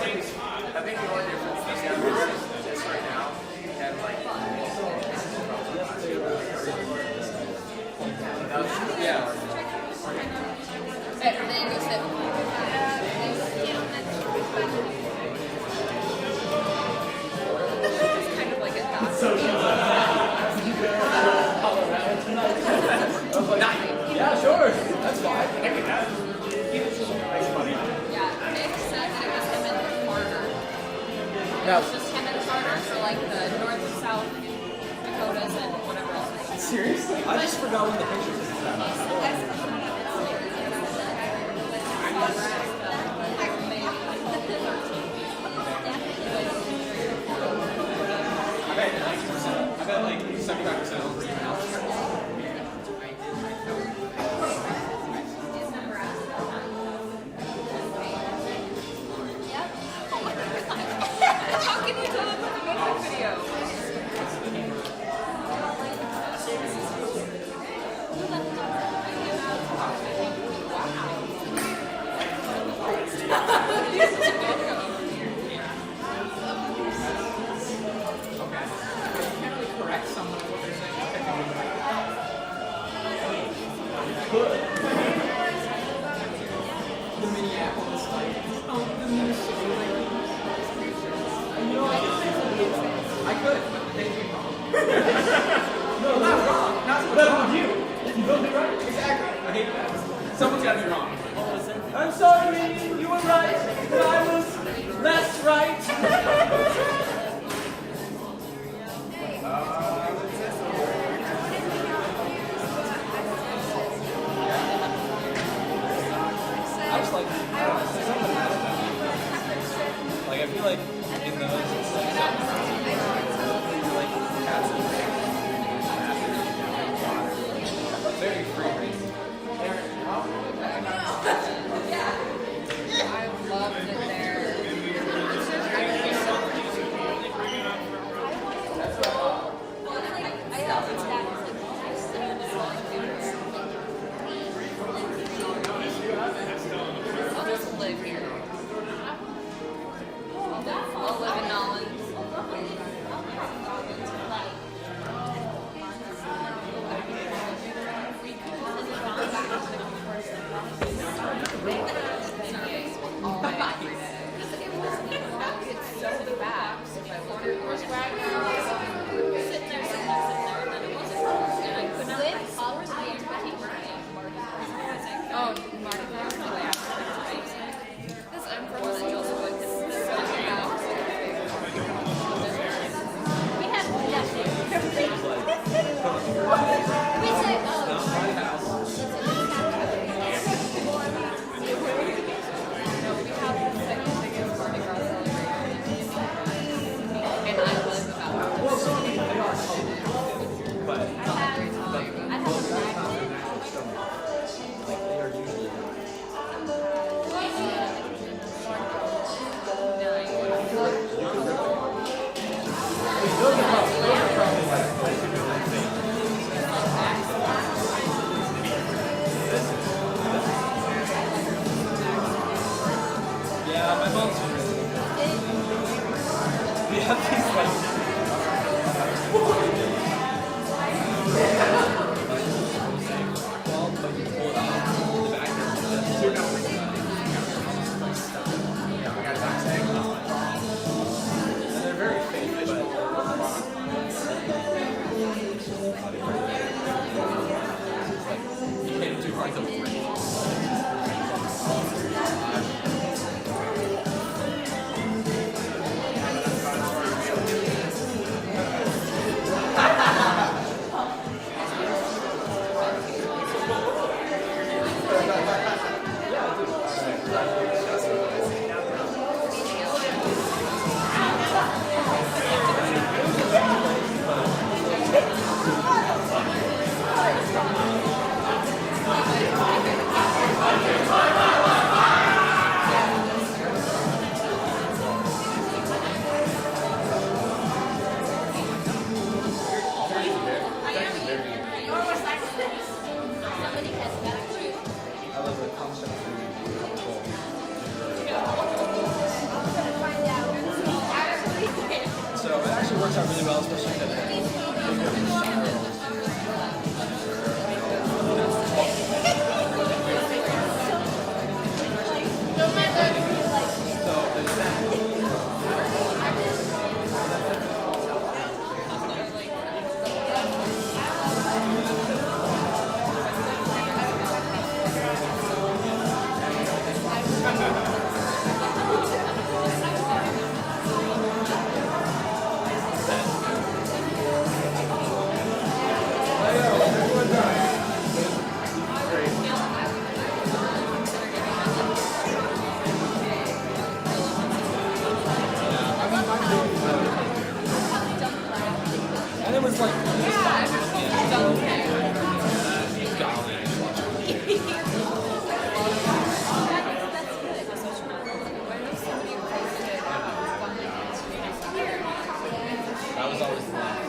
think the only difference is just right now, and like, yeah. Yeah, sure. That's fine. That's funny. Yeah, Nick said that it was him and Carter. It was just him and Carter for like the North and South Dakotas and whatever else. Seriously? I just forgot when the picture was. I bet 90%. I bet like 75% over even else. How can you tell them it's a music video? Correct someone what they're saying. The Minneapolis like, oh, the Minnesota like. I could, but they do wrong. No, not wrong. Not so wrong. You both be right. Exactly. I hate that. Someone's got to be wrong. I'm sorry, you were right, but I was less right. I was like, I feel like in those, it's like passive, very free range. I love that they're. I'll just live here. I'll live in Nolans. Oh, Marty Brown really absolutely amazing. This Emperor that Joseph Wood is so about. We have we say, no, we have the second biggest Mardi Gras celebration. And I live about But I have a yeah, my mom's really we have these like but you pull it out the back and they're very fake, but you hit it too hard to break. I love the concept of And it was like, That was always the last.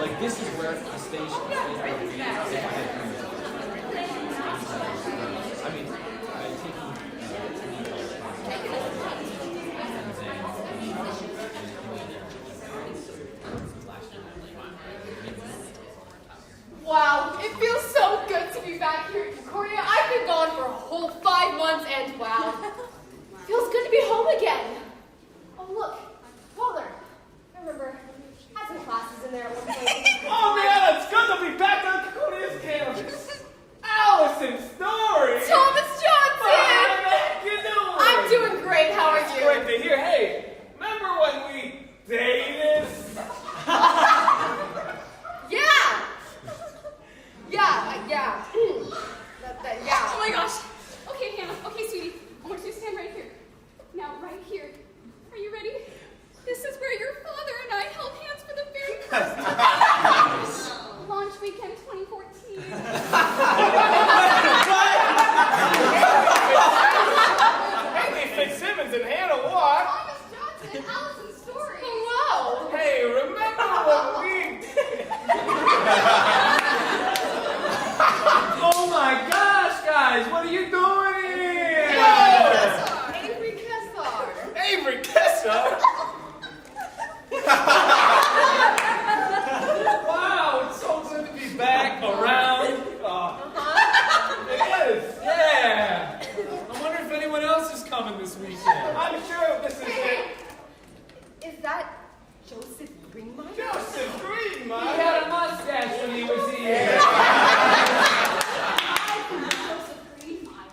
like this is where the station is. I mean, I take Wow, it feels so good to be back here in Concordia. I've been gone for a whole 5 months and wow, feels good to be home again. Oh look, Walter, I remember had some classes in there at one point. Oh man, it's good to be back on Concordia's campus. Allison Story. Thomas Johnson! How the heck you doing? I'm doing great, how are you? Great to hear. Hey, remember when we dated? Yeah! Yeah. Yeah. Oh my gosh. Okay, Hannah. Okay, sweetie. I want you to stand right here. Now, right here. Are you ready? This is where your father and I held hands for the very first time. Launch weekend 2014. Hey, Fitzsimmons and Hannah Watt. Thomas Johnson and Allison Story. Hello! Hey, remember when we Oh my gosh, guys, what are you doing here? Avery Kessler. Avery Kessler? Wow, it's so good to be back around. It is, yeah. I wonder if anyone else is coming this weekend. I'm sure this is it. Is that Joseph Greenmeyer? Joseph Greenmeyer? He had a mustache when he was here. Joseph Greenmeyer.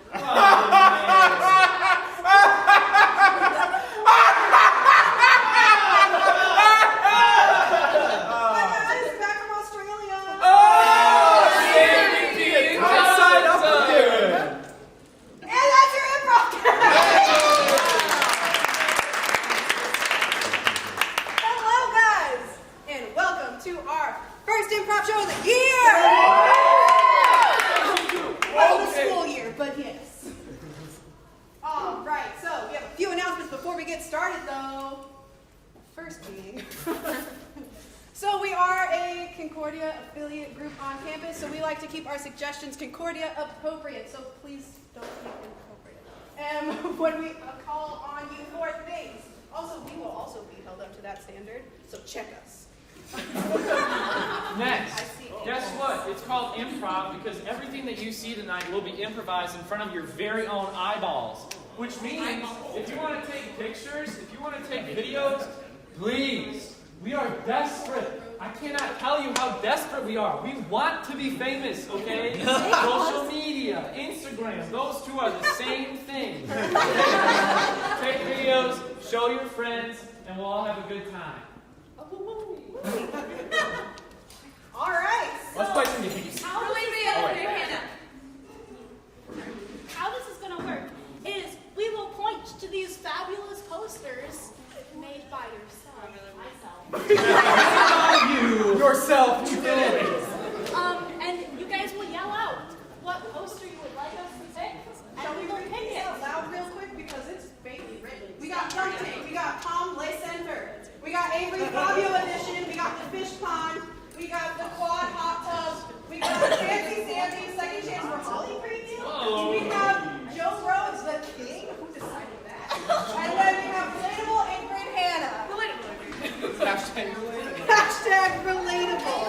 So we are a Concordia affiliate group on campus, so we like to keep our suggestions Concordia appropriate, so please don't make them appropriate. When we call on you for things. Also, we will also be held up to that standard, so check us. Next, I see. Guess what? It's called improv because everything that you see tonight will be improvised in front of your very own eyeballs. Which means, if you want to take pictures, if you want to take videos, please, we are desperate. I cannot tell you how desperate we are. We want to be famous, okay? Social media, Instagram, those two are the same thing. Take videos, show your friends, and we'll all have a good time. All right. Let's play some games. How this is going to work is we will point to these fabulous posters made by yourself. You yourself, you did it. And you guys will yell out what poster you would like us to pick, and we will pick it. Loud real quick because it's baby written. We got Dunk Tank, we got Palm Lay Center, we got Avery Fabio Edition, we got the Fish Pond, we got the Quad Hot Tub, we got the Fancy Sandy, Second Chance for Holly Preview, we have Joe Rhodes, the King, who decided that? And then we have Relatable Ingrid Hannah. Hashtag relatable.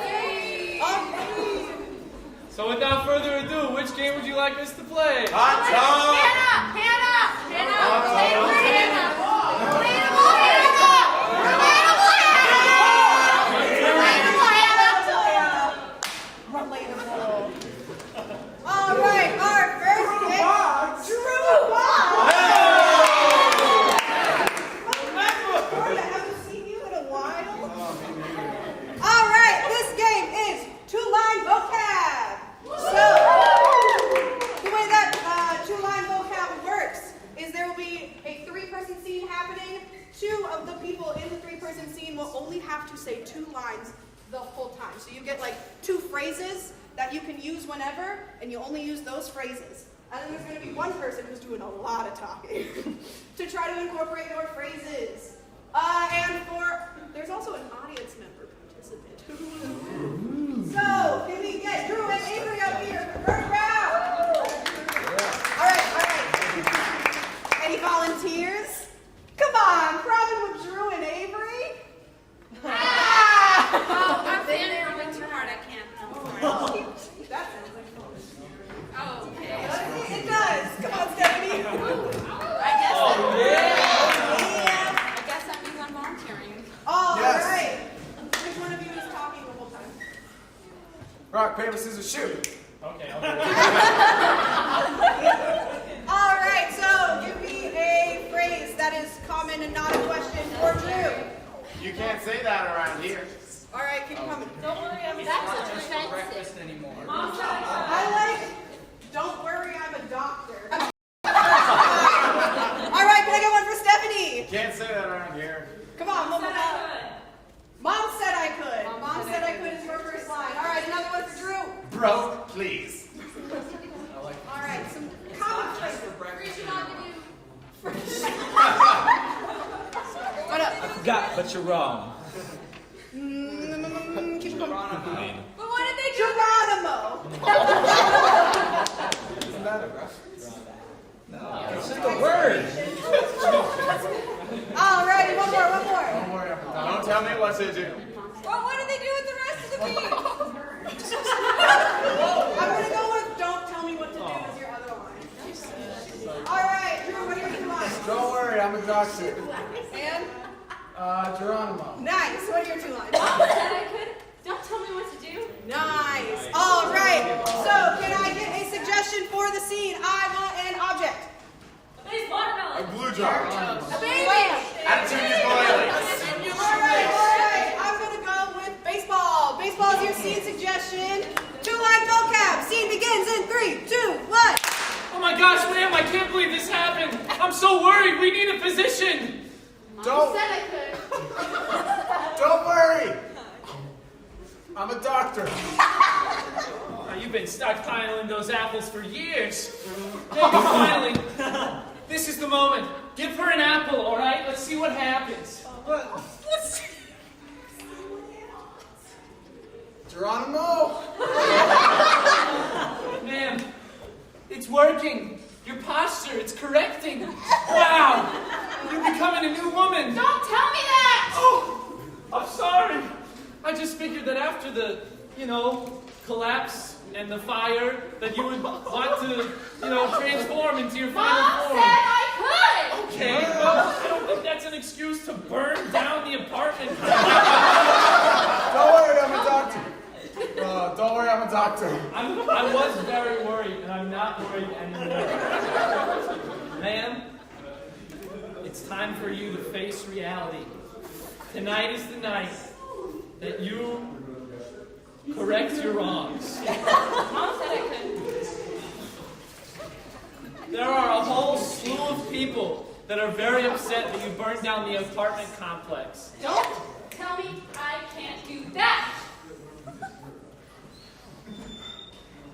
So without further ado, which game would you like us to play? Hot tub! Relatable. All right, our first game. Drew Victoria, haven't seen you in a while. All right, this game is two-line vocab. So, the way that two-line vocab works is there will be a three-person scene happening. Two of the people in the three-person scene will only have to say two lines the whole time. So you get like two phrases that you can use whenever, and you only use those phrases. And then there's going to be one person who's doing a lot of talking to try to incorporate your phrases. There's also an audience member participant. So, can we get Drew and Avery up here for the first round? All right. Any volunteers? Come on, Robin with Drew and Avery. I'm thinking too hard. I can't. That sounds like fun. Oh, okay. It does. Come on, Stephanie. I guess that means I'm volunteering. All Yes. right. Which one of you is talking the whole time? Rock, paper, scissors, shoot. Okay. All right, so give me a phrase that is common and not a question for Drew. You can't say that around here. All right, keep coming. Don't worry, I'm that's offensive. Breakfast anymore. I like, don't worry, I'm a doctor. All right, can I get one for Stephanie? Can't say that around here. Come on, Mom. Mom said I could. Mom said I could is your first line. All right, another one for Drew. Bro, please. All right, some common phrases. What up? I forgot, but you're wrong. Keep going. But what did they do? Geronimo. Doesn't matter, bro. No, it's just a word. All righty, one more. Don't worry, don't tell me what to do. Well, what did they do with the rest of the meat? I'm gonna go with "Don't tell me what to do" as your other line. All right, Drew, what are your two lines? Don't worry, I'm a doctor. And Geronimo. nice. What are your two lines? Mom said I could. Don't tell me what to do. Nice. All right. So, can I get a suggestion for the scene? I want an object. A big watermelon. A blue jar. A baby. Attitude is boiling. All right. I'm gonna go with baseball. Baseball is your scene suggestion. Two-line vocab. Scene begins in 3, 2, 1. Oh my gosh, ma'am, I can't believe this happened. I'm so worried. We need a physician. Don't worry. I'm a doctor. Now, you've been stockpiling those apples for years. Maybe finally, this is the moment. Give her an apple, all right? Let's see what happens. Let's see. Geronimo. Ma'am, it's working. Your posture, it's correcting. Wow, you're becoming a new woman. Don't tell me that! Oh, I'm sorry. I just figured that after the, collapse and the fire that you would want to, transform into your final Mom form. said I could! Okay, well, I don't think that's an excuse to burn down the apartment. Don't worry, I'm a doctor. Don't worry, I'm a doctor. I was very worried, and I'm not worried anymore. Ma'am, it's time for you to face reality. Tonight is the night that you correct your wrongs. Mom said I could. There are a whole slew of people that are very upset that you burned down the apartment complex. Don't tell me I can't do that!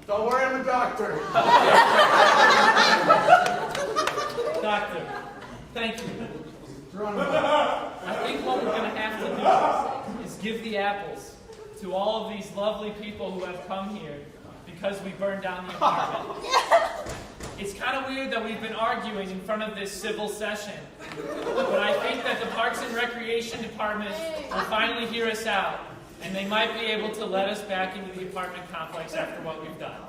Don't worry, I'm a doctor. Doctor, thank you. Geronimo. I think what we're going to have to do is give the apples to all of these lovely people who have come here because we burned down the apartment. It's kind of weird that we've been arguing in front of this civil session, but I think that the Parks and Recreation Department will finally hear us out, and they might be able to let us back into the apartment complex after what we've done.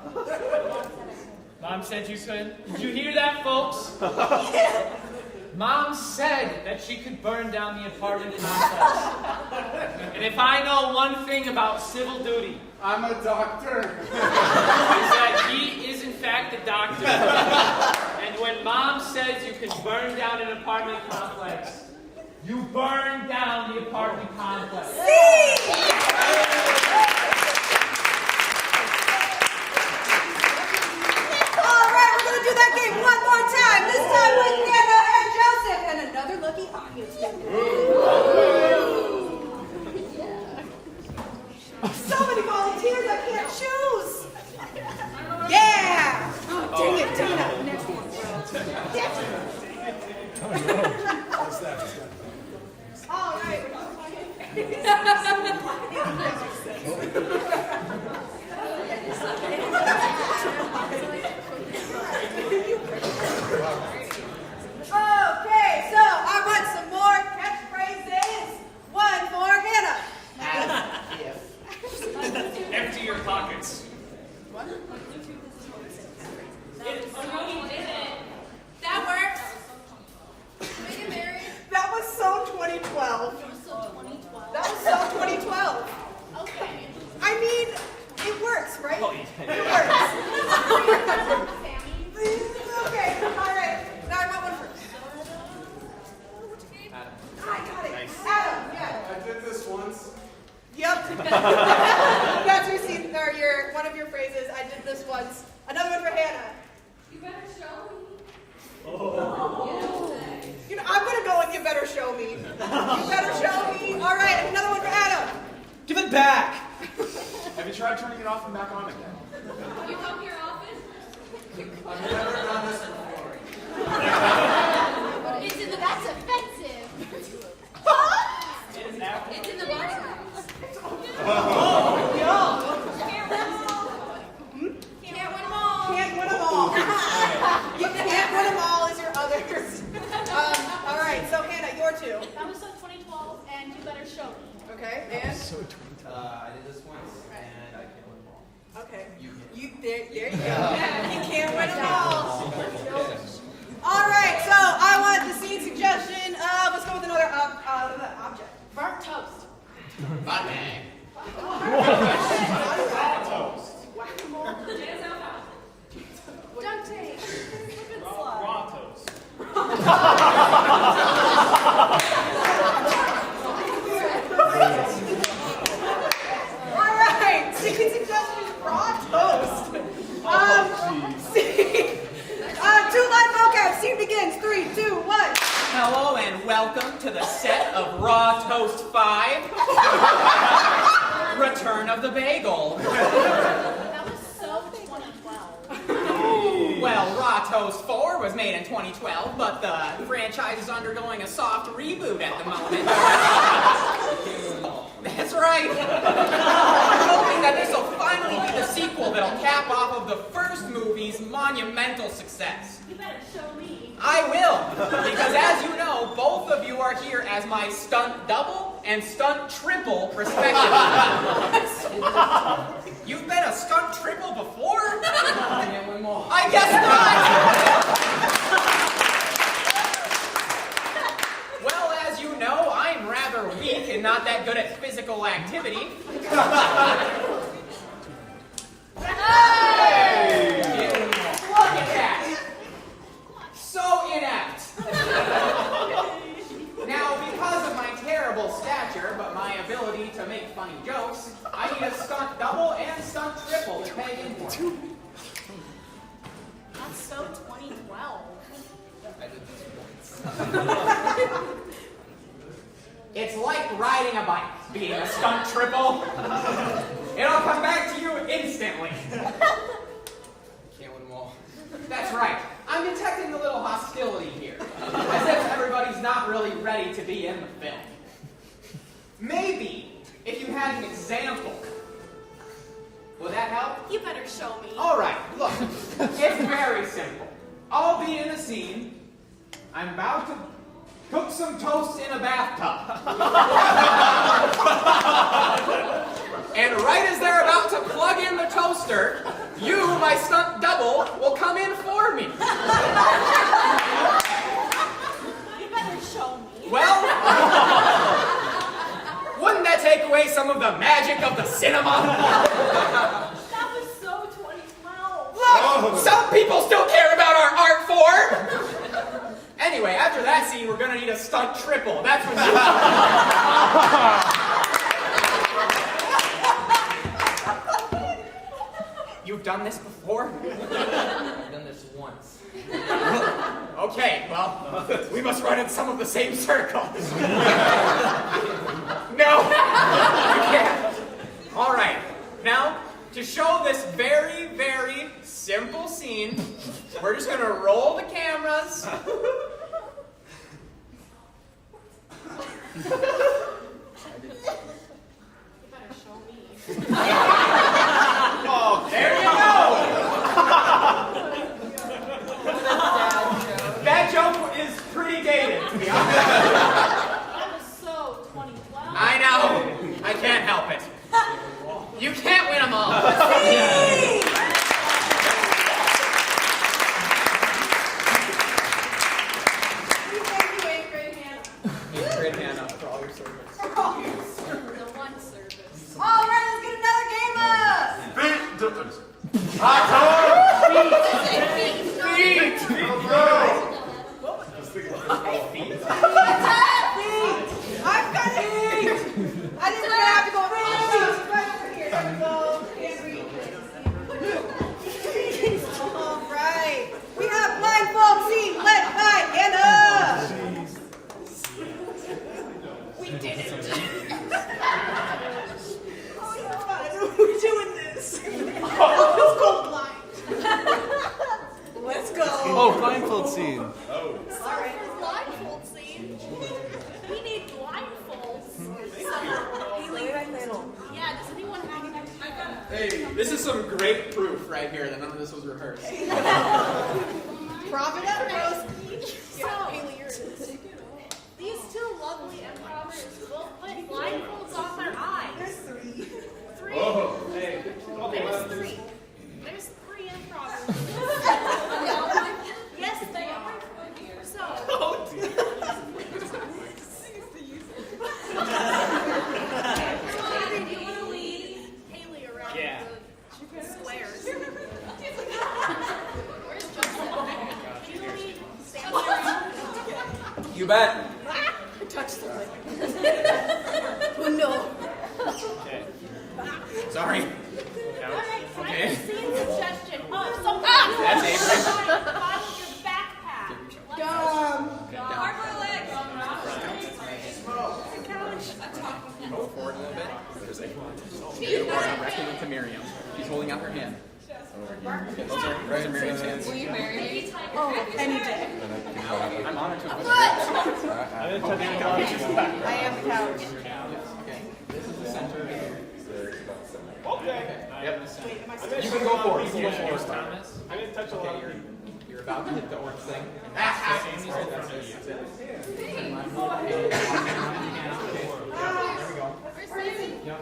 Mom said you could. Did you hear that, folks? Mom said that she could burn down the apartment complex. And if I know one thing about civil duty, I'm a doctor. is that he is in fact the doctor. And when Mom says you can burn down an apartment complex, you burn down the apartment complex. All right, we're going to do that game one more time. This time with Nana and Joseph and another lucky audience member. So many volunteers, I can't choose. Yeah. Oh, dang it, Dana. Next one. All right. Okay, so I want some more catchphrases. One for Hannah. Empty your pockets. That works. That was so 2012. That was so 2012. Okay. I mean, it works, right? Oh, yeah. It works. Okay, all right. Now I want one first. I got it. Adam, yeah. I did this once. Yep. That's your scene, or one of your phrases. I did this once. Another one for Hannah. You better show me. I'm gonna go with you better show me. You better show me. All right, another one for Adam. Give it back! Have you tried turning it off and back on again? You come here often? I've never done this before. That's offensive. It's in the bathroom. Can't win them all. Can't win them all. You can't win them all is your others. All right, so Hannah, your two. That was so 2012, and you better show me. Okay, and? I did this once, and I can't win them all. Okay. There you go. You can't win them all. All right, so I want the scene suggestion of, let's go with another object. Burnt toast. Body bag. Dunk tank. Raw toast. All right, scene suggestion is raw toast. Two-line vocab, scene begins. 3, 2, 1. Hello and welcome to the set of Raw Toast 5. Return of the Bagel. That was so 2012. Well, Raw Toast 4 was made in 2012, but the franchise is undergoing a soft reboot at the moment. That's right. I'm hoping that this will finally be the sequel that'll cap off of the first movie's monumental success. You better show me. I will, because as you know, both of you are here as my stunt double and stunt triple, respectively. You've been a stunt triple before? I guess not! Well, as you know, I'm rather weak and not that good at physical activity. Hey! Look at that! So inept! Now, because of my terrible stature, but my ability to make funny jokes, I need a stunt double and stunt triple to pay in for. That's so 2012. It's like riding a bike, being a stunt triple. It'll come back to you instantly. Can't win them all. That's right. I'm detecting a little hostility here, as if everybody's not really ready to be in the film. Maybe if you had an example. Would that help? You better show me. All right, look. It's very simple. I'll be in a scene. I'm about to cook some toast in a bathtub. And right as they're about to plug in the toaster, you, my stunt double, will come in for me. You better show me. Well, wouldn't that take away some of the magic of the cinema? That was so 2012. Look, some people still care about our art form. Anyway, after that scene, we're gonna need a stunt triple. That's what You've done this before? I've done this once. Okay, well, we must run in some of the same circles. No, you can't. All right, now, to show this very, very simple scene, we're just gonna roll the cameras. You better show me. Oh, there you go. That joke is pretty dated, to be honest. That was so 2012. I know. I can't help it. You can't win them all. Thank you, 8th grade Hannah. 8th grade Hannah for all your service. The one service. All right, let's get another game up. I've got it. I didn't really have to go. Right over here. There we go. Can't read this. All right. We have blindfold scene led by Hannah. We did it. Oh God, we're doing this. Let's go blind. Let's go. Oh, blindfold scene. All right, blindfold scene. We need blindfolds. Yeah, does anyone have any? Hey, this is some great proof right here that none of this was rehearsed. Prop it up, Rose. So, these two lovely improvers will put blindfolds on their eyes. There's 3. 3. Hey. There's 3. There's 3 improvers. Yes, they are. So. Do you want to lead Haley around the squares? Where's Justin? Can you lead Sam around? You bet. Touch the lip. Oh no. Sorry. Alright, Okay. scene suggestion. So That's Avery. Follow your backpack. Dumb. Harbor legs. Go forward a little bit. There's a directly to Miriam. She's holding out her hand. Okay, those are Miriam's hands. Will you marry me? Oh, any day. I'm honored to I am the couch. Okay. This is the center right here. Okay. Yep. Wait, am I You can go forward. You can go forward. Thomas. I didn't touch a lot. Okay, you're you're about to hit the orange thing. And that's it. Amy's right there. That's it. There we go. Yep.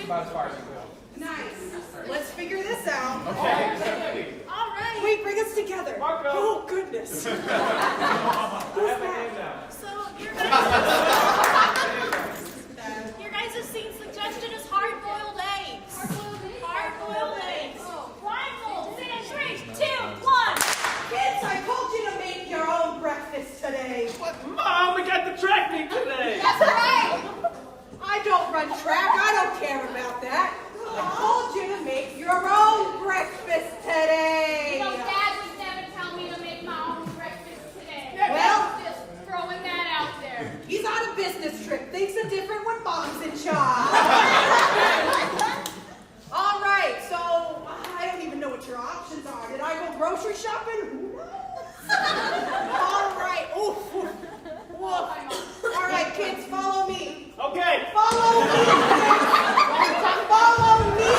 About as far as you go. Nice. Let's figure this out. Okay. All right. Wait, bring us together. Marco. Oh, goodness. I have my name now. So your guys' scene suggestion is hard-boiled eggs. Hard-boiled eggs. Blindfold. Sit in 3, 2, 1. Kids, I told you to make your own breakfast today. What? Mom, we got the track meet today. That's right. I don't run track. I don't care about that. I told you to make your own breakfast today. You know, Dad would never tell me to make my own breakfast today. Well, Just throwing that out there. he's on a business trip. Things are different when Mom's in charge. All right, so I don't even know what your options are. Did I go grocery shopping? Who knows? All right. Oof. All right, kids, follow me. Okay. Follow me. Follow me.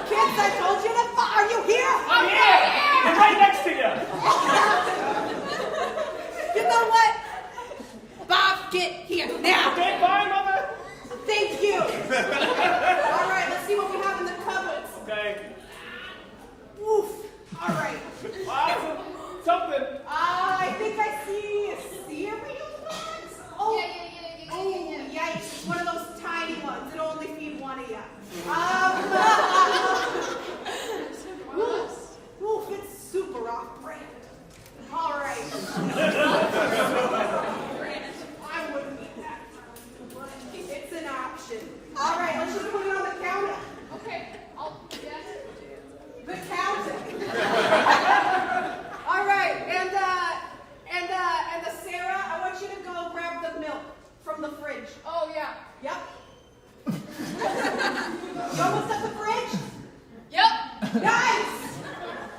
Kids, I told you to follow. Are you here? I'm here. I'm right next to you. You know what? Bob, get here now. Okay, bye, Mother. Thank you. All right, let's see what we have in the cupboards. Okay. Oof. All right. Wow, something. I think I see a cereal box. Oh, Yeah. oh, yikes. It's one of those tiny ones. It'll only feed one of you. Oof, it's super off-brand. All right. I wouldn't eat that. It's an option. All right, let's just put it on the counter. Okay, I'll do that. The counter. All right, and Sarah, I want you to go grab the milk from the fridge. Oh, yeah. Yep. You almost at the fridge? Yep. Nice.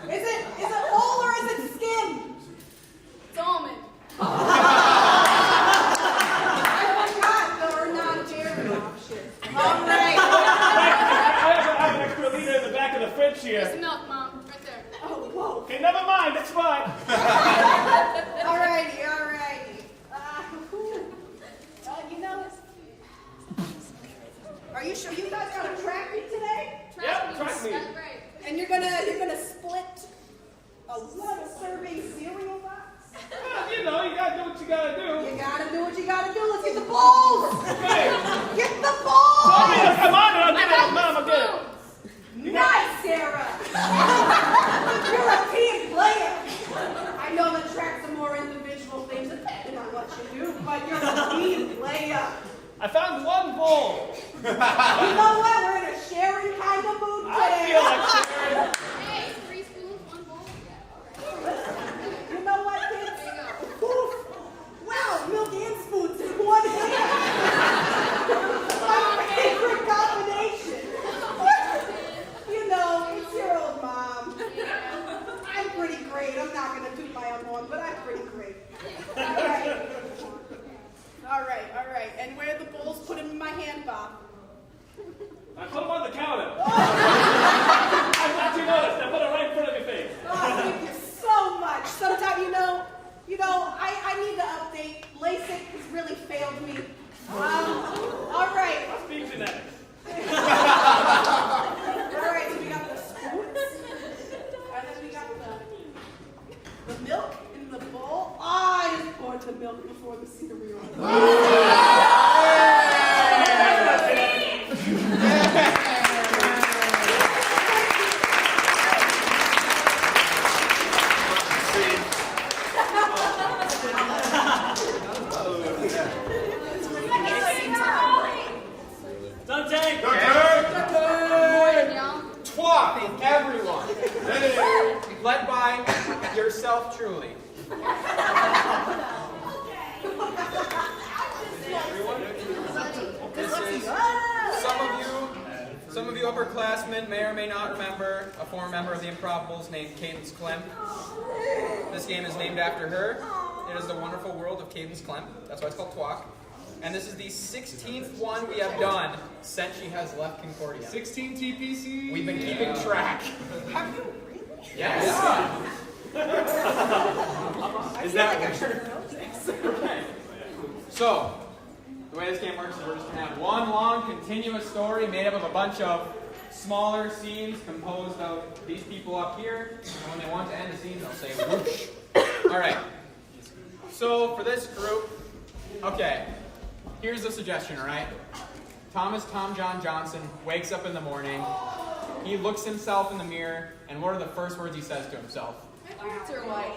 Is it whole or is it skim? It's almond. I forgot there are non-dairy options. All right. I have an extra liter in the back of the fridge Here's the here. milk, Mom. Right there. Oh, whoa. Okay, never mind. It's fine. All righty. You know, are you sure you guys got a track meet today? Yep, track meet. That's right. And you're gonna split a one-serving cereal box? Well, you know, you gotta do what you gotta do. You gotta do what you gotta do. Let's get the balls. Okay. Get the balls. Come on, I'll get it. Mom, I'll get it. Nice, Sarah. You're a team player. I know that track's a more individual thing depending on what you do, but you're a team player. I found one bowl. You know what? We're in a sharing kind of mood I today. feel like sharing. Hey, 3 spoons, 1 bowl. You know what, kids? There you go. Oof. Wow, milk and spoons in one hand. My favorite combination. You know, it's your old mom. I'm pretty great. I'm not going to toot my own horn, but I'm pretty great. All right. And where are the bowls? Put them in my hand, Bob. I put them on the counter. I'm glad you noticed. I put it right in front of your face. Oh, thank you so much. Sometimes, I need to update. LASIK has really failed me. All right. Must be genetics. All right, so we got the spoons. And then we got the milk in the bowl. Oh, I just poured the milk before the cereal. Dante! Morning, y'all. Twat, everyone. Led by yourself truly. This is some of you upperclassmen may or may not remember a former member of the Improvables named Cadence Clem. This game is named after her. It is the wonderful world of Cadence Clem. That's why it's called Twak. And this is the 16th one we have done since she has left Concordia. 16 TPC. We've been keeping track. Have you really? Yes. Is that like I should have known this? Okay. So, the way this game works is we're just going to have one long, continuous story made up of a bunch of smaller scenes composed of these people up here. And when they want to end the scene, they'll say whoosh. All right. So, for this group, okay, here's the suggestion, all right? Thomas Tom John Johnson wakes up in the morning. He looks himself in the mirror, and what are the first words he says to himself? My parents are white.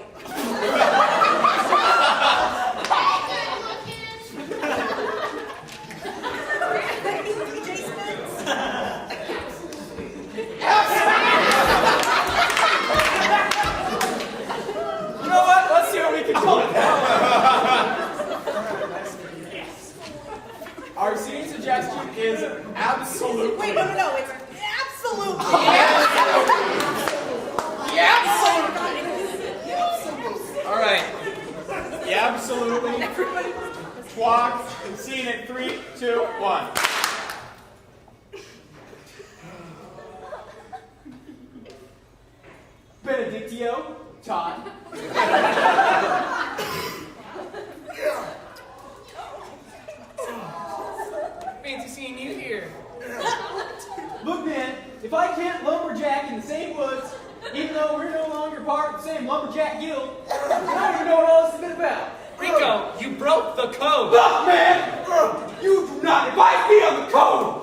You know what? Let's see what we can call it. Our scene suggestion is absolutely. Wait, no, it's absolutely. Absolutely. All right. Yeah, absolutely. Twalk. Scene in 3, 2, 1. Benedictio, Todd. Fancy seeing you here. Look, man, if I can't lumberjack in the same woods, even though we're no longer part of the same lumberjack guild, I don't even know what all this has been about. Rico, you broke the code. Look, man! You do not advise me on the code!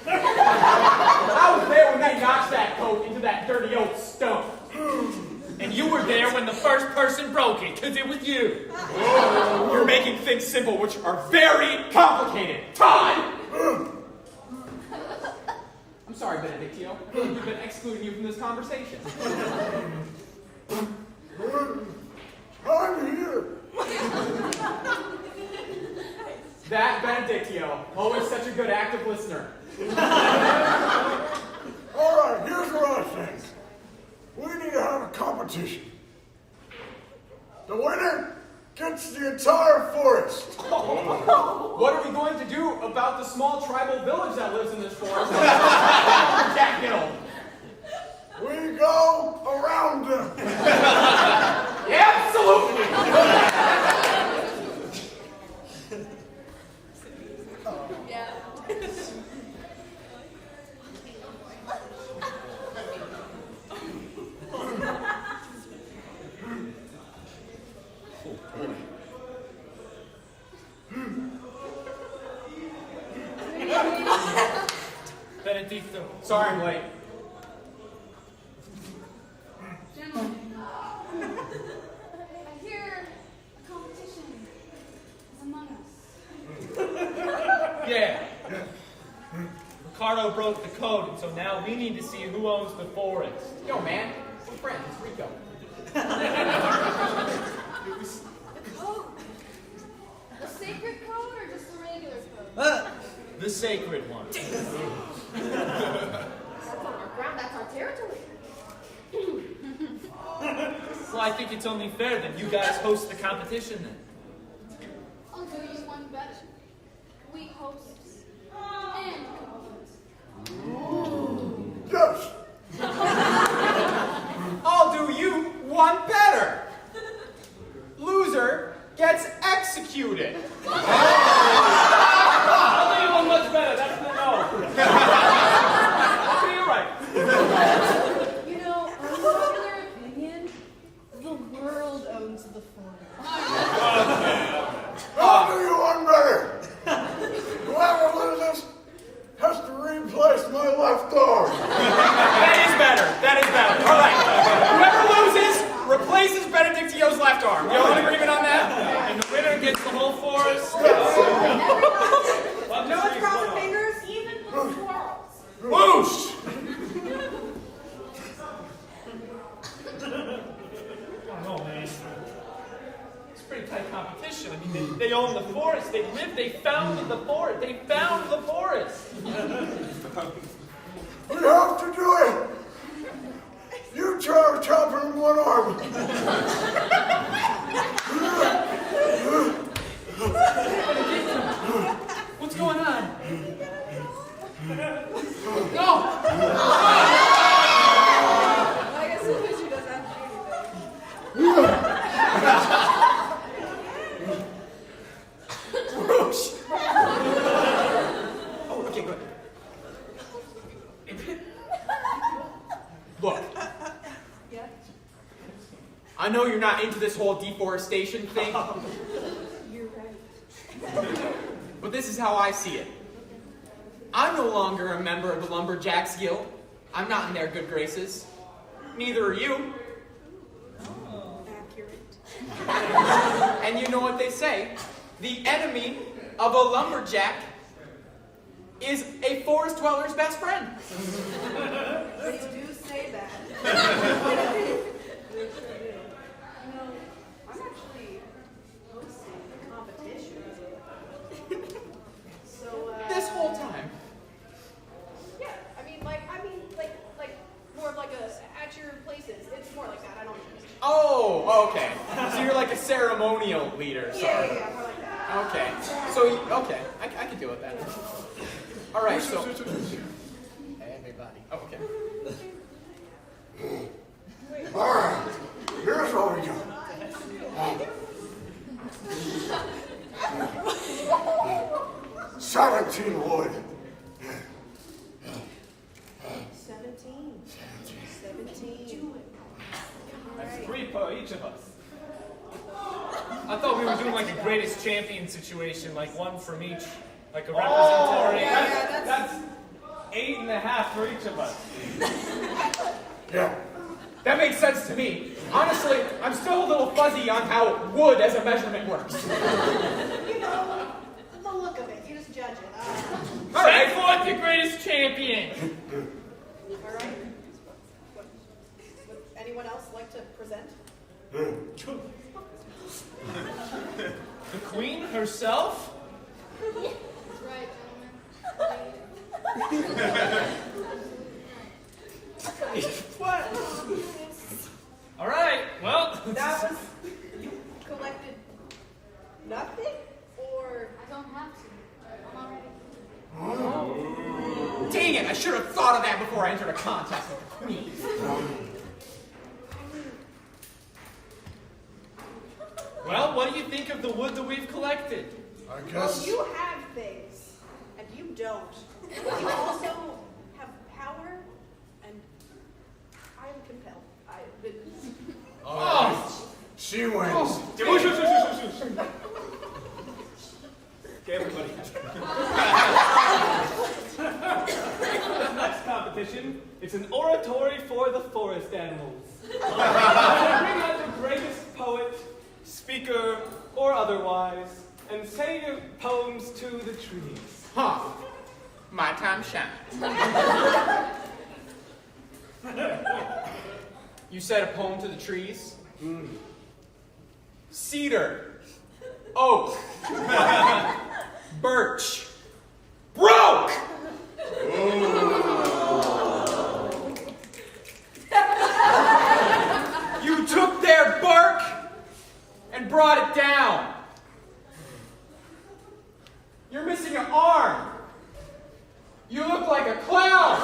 I was there when they notched that code into that dirty old stone. And you were there when the first person broke it, because it was you. You're making things simple, which are very complicated. Todd! I'm sorry, Benedictio. We've been excluding you from this conversation. I'm here. That Benedictio, always such a good active listener. All right, here's what I think. We need to have a competition. The winner gets the entire forest. What are we going to do about the small tribal village that lives in this forest? Jack Hill. We go around them. Yeah, absolutely. Yeah. Benedicto. Sorry I'm late. Gentlemen, I hear a competition is among us. Yeah. Ricardo broke the code, and so now we need to see who owns the forest. Yo, man. We're friends. It's Rico. The code. The sacred code or just the regular code? The sacred one. That's on our ground, that's our territory. Well, I think it's only fair that you guys host the competition then. I'll do you one better. We hosts and components. Yes. I'll do you one better. Loser gets executed. I'll do you one much better. That's the no. Okay, you're right. You know, unpopular opinion, the world owns the forest. I'll do you one better. Whoever loses has to replace my left arm. That is better. That is better. All right. Whoever loses replaces Benedictio's left arm. You all in agreement on that? And the winner gets the whole forest. No one's crossing fingers. Even the squirrels. Whoosh! Oh, man. It's pretty tight competition. I mean, they own the forest. They live. They founded the forest. They found the forest. We have to do it. You try chopping one arm. Oh, okay, good. Look. Yeah? I know you're not into this whole deforestation thing, You're right. but this is how I see it. I'm no longer a member of the Lumberjacks Guild. I'm not in their good graces. Neither are you. Accurate. And you know what they say. The enemy of a lumberjack is a forest dweller's best friend. They do say that. They sure do. You know, I'm actually hosting the competition. So, This whole time. yeah, I mean, like more of like a at your places. It's more like that. I don't. Oh, okay. So you're like a ceremonial leader. Sorry. Yeah, more like that. Okay. So, okay. I can deal with that. All right, so. Everybody. Oh, okay. All right, here's what we got. 17 wood. 17. That's 3 per each of us. I thought we were doing like a greatest champion situation, like one from each, like a representatory. That's 8.5 for each of us. Yeah. That makes sense to me. Honestly, I'm still a little fuzzy on how wood as a measurement works. You know, the look of it. You just judge it. All right, forth your greatest champion. All right. Would anyone else like to present? The queen herself? That's right, What? All right, well. That was, you collected nothing? Or, I don't have to. I'm already. Dang it, I should have thought of that before I entered a contest with the queen. Well, what do you think of the wood that we've collected? I well, guess. you have things, and you don't. You also have power, and I am compelled. Oh, she wins. Okay, everybody. Next competition, it's an oratory for the forest animals. Bring out the greatest poet, speaker, or otherwise, and say your poems to the trees. Huh. My time shines. You said a poem to the trees? Cedar. Oak. Birch. Broke! You took their bark and brought it down. You're missing an arm. You look like a clown.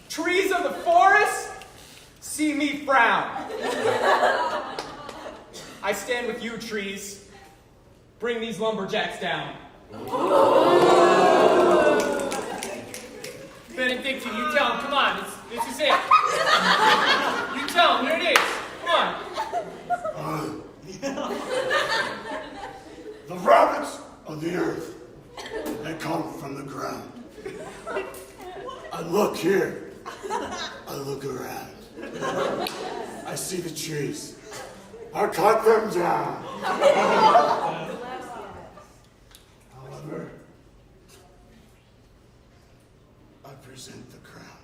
Trees of the forest see me frown. I stand with you, trees. Bring these lumberjacks down. Benedictine, you tell him, come on, this is it. You tell him, here it is. Come on. The rabbits of the earth, they come from the ground. I look here. I look around. I see the trees. I cut them down. However, I present the crown.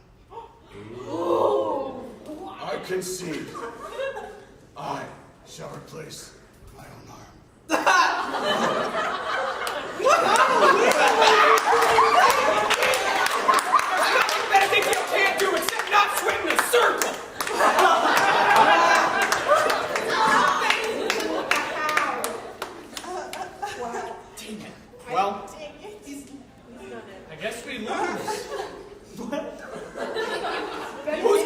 I concede. I shall replace my own arm. Benedict, you can't do except not swim in a circle. Dang it. Well, He's done it. I guess we lose. who's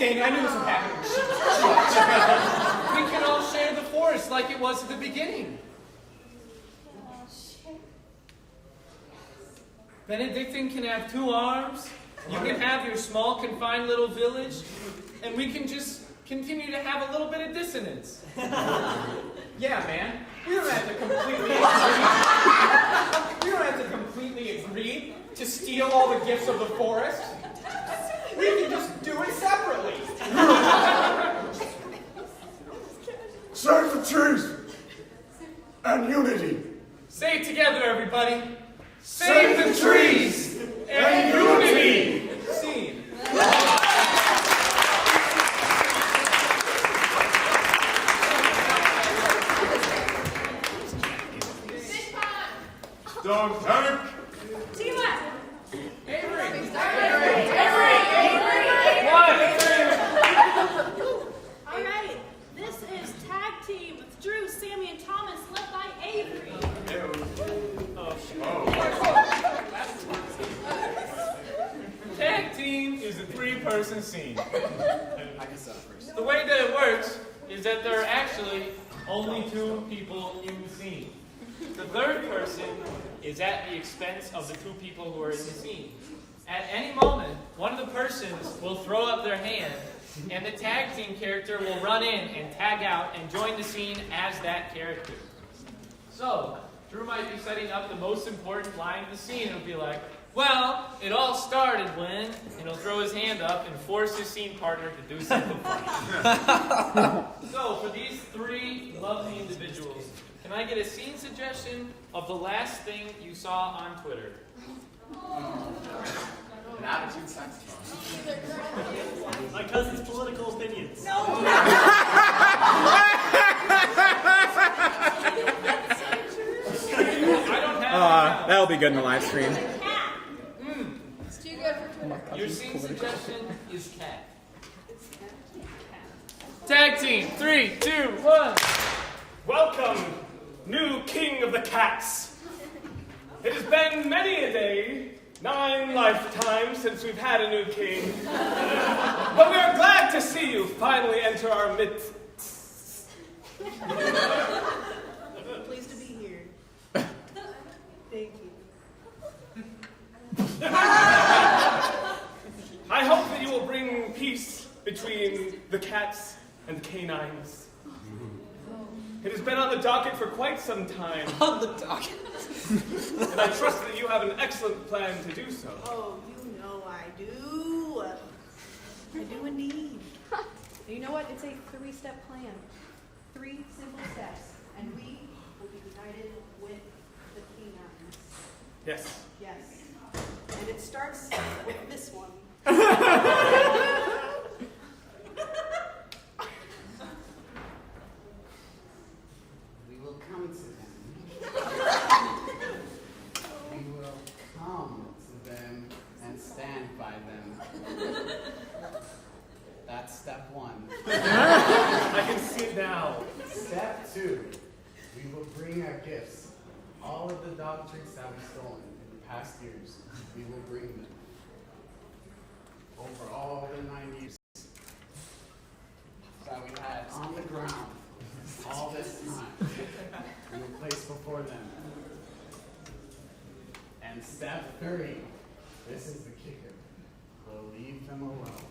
dang it, I knew this would happen. We can all share the forest like it was at the beginning. Benedictine can have 2 arms. You can have your small, confined little village. And we can just continue to have a little bit of dissonance. Yeah, man. We don't have to completely agree to steal all the gifts of the forest. We can just do it separately. Serve the truth and unity. Say it together, everybody. Save the trees and unity. Scene. Dog tank. See what? All right. This is tag team with Drew, Sammy, and Thomas, led by Avery. Tag team is a 3-person scene. I can set up first. The way that it works is that there are actually only 2 people in the scene. The 3rd person is at the expense of the 2 people who are in the scene. At any moment, one of the persons will throw up their hand, and the tag team character will run in and tag out and join the scene as that character. So, Drew might be setting up the most important line of the scene. It'll be like, well, it all started when, and he'll throw his hand up and force his scene partner to do something funny. So, for these 3 lovely individuals, can I get a scene suggestion of the last thing you saw on Twitter? An attitude saxophone. My cousin's political opinions. I don't have That'll be good in the live stream. It's too good for Twitter. Your scene suggestion is cat. Tag team, 3, 2, 1. Welcome, new king of the cats. It has been many a day, 9 lifetimes since we've had a new king. But we are glad to see you finally enter our midst. Pleased to be here. Thank you. I hope that you will bring peace between the cats and the canines. It has been on the docket for quite some time. On the docket. And I trust that you have an excellent plan to do so. Oh, you know I do. I do indeed. And you know what? It's a 3-step plan. 3 simple steps. And we will be united with the canines. Yes. Yes. And it starts with this one. We will come to them. We will come to them and stand by them. That's step 1. I can see it now. Step 2. We will bring our gifts. All of the dog tricks that we've stolen in the past years, we will bring them. Over all the 90s that we had on the ground all this time, we will place before them. And step 3, this is the kicker. We'll leave them alone.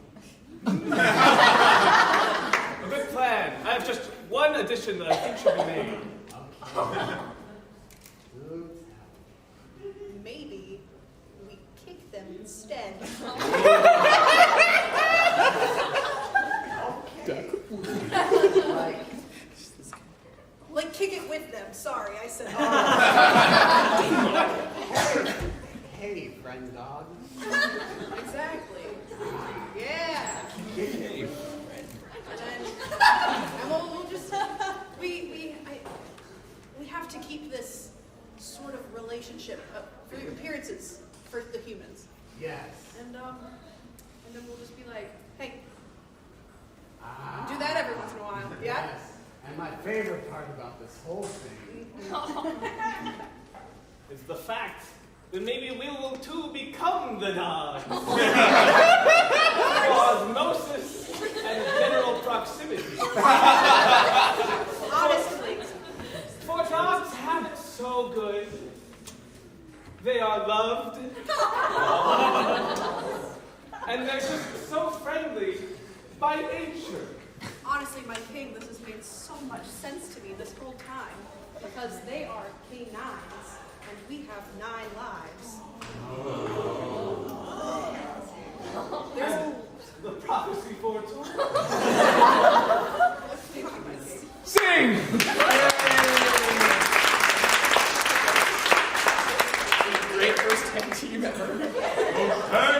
A good plan. I have just one addition that I think should be made. Okay. Good. Maybe we kick them instead. Okay. Like kick it with them. Sorry, I said. Hey, friend dog. Exactly. Yeah. Hey. And we'll just we have to keep this sort of relationship for the appearances for the humans. Yes. And then we'll just be like, hey, do that every once in a while. Yeah. Yes. And my favorite part about this whole thing Is the fact that maybe we will too become the dogs. Osmosis. and general proximity. Honestly. For dogs have it so good. They are loved. And they're just so friendly by nature. Honestly, my king, this has made so much sense to me this whole time. Because they are canines, and we have 9 lives. There's the prophecy foretold. Sing! Great first tag team ever. Okay.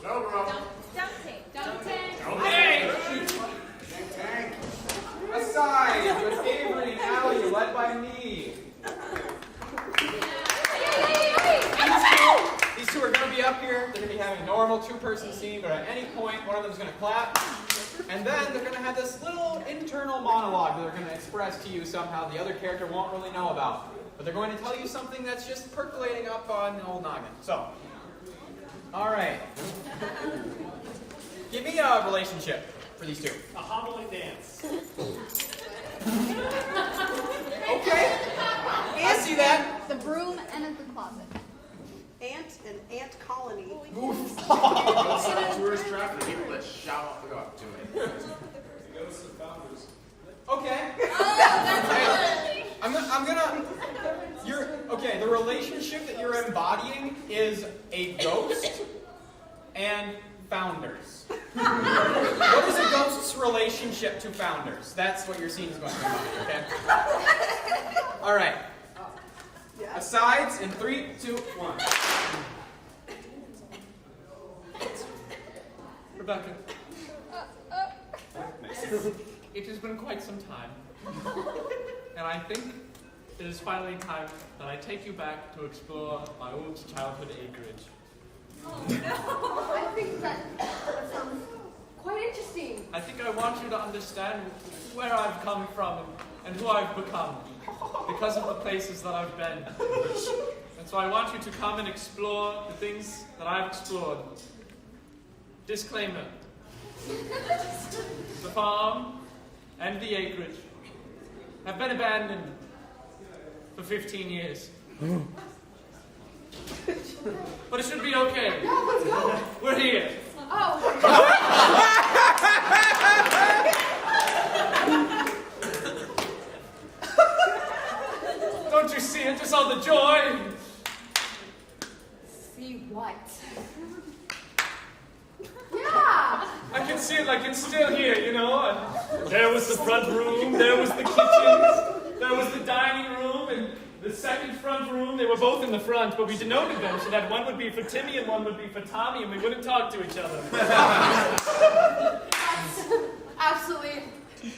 No, bro. Don't take. Don't take. Okay! Tank. Aside with Avery and Allie, led by me. These two are going to be up here. They're going to be having a normal 2-person scene, but at any point, one of them is going to clap. And then they're going to have this little internal monologue that they're going to express to you somehow the other character won't really know about. But they're going to tell you something that's just percolating up on the old noggin. So, all right. Give me a relationship for these two. A hobbling dance. Okay. I see that. The broom and the closet. Ant and ant colony. Tourist traffic. People that shout off the go to it. Okay. Okay, the relationship that you're embodying is a ghost and founders. What is a ghost's relationship to founders? That's what your scene is going to be about, okay? All right. Asides in 3, 2, 1. Rebecca. It has been quite some time. And I think it is finally time that I take you back to explore my old childhood acreage. I think that sounds quite interesting. I think I want you to understand where I've come from and who I've become because of the places that I've been. And so I want you to come and explore the things that I've explored. Disclaimer. The farm and the acreage have been abandoned for 15 years. But it should be okay. Yeah, let's go. We're here. Oh. Don't you see it? Just all the joy. See what? Yeah. I can see it like it's still here, you know. There was the front room, there was the kitchen, there was the dining room, and the second front room. They were both in the front, but we denoted them so that one would be for Timmy and one would be for Tommy, and we wouldn't talk to each other. Absolutely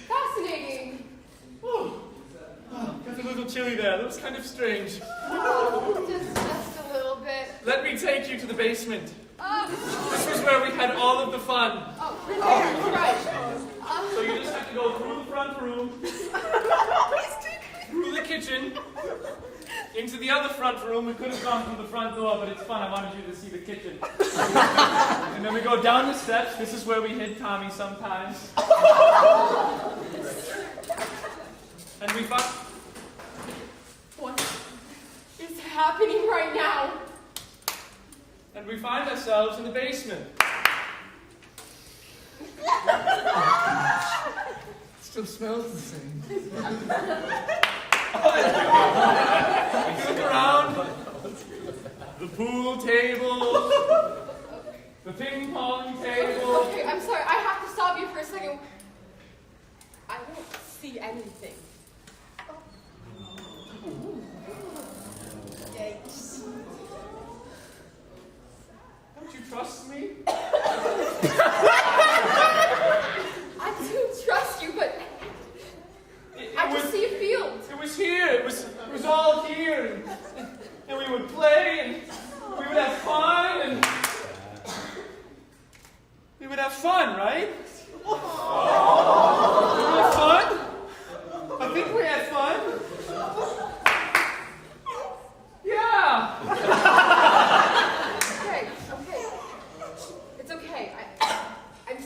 fascinating. Oh, got a little chilly there. That was kind of strange. Oh, just a little bit. Let me take you to the basement. Oh. This was where we had all of the fun. Oh, right. So you just have to go through the front room, through the kitchen, into the other front room. We could have gone through the front door, but it's fun. I wanted you to see the kitchen. And then we go down the steps. This is where we hid Tommy sometimes. And we find... What is happening right now? And we find ourselves in the basement. Still smells the same. Look around. The pool table. The ping pong table. Okay, I'm sorry. I have to stop you for a second. I don't see anything. Yikes. Don't you trust me? I do trust you, but I just see a field. It was here. It was all here. And we would play, and we would have fun, and we would have fun, right? We had fun? I think we had fun. Yeah. Okay. It's okay. I'm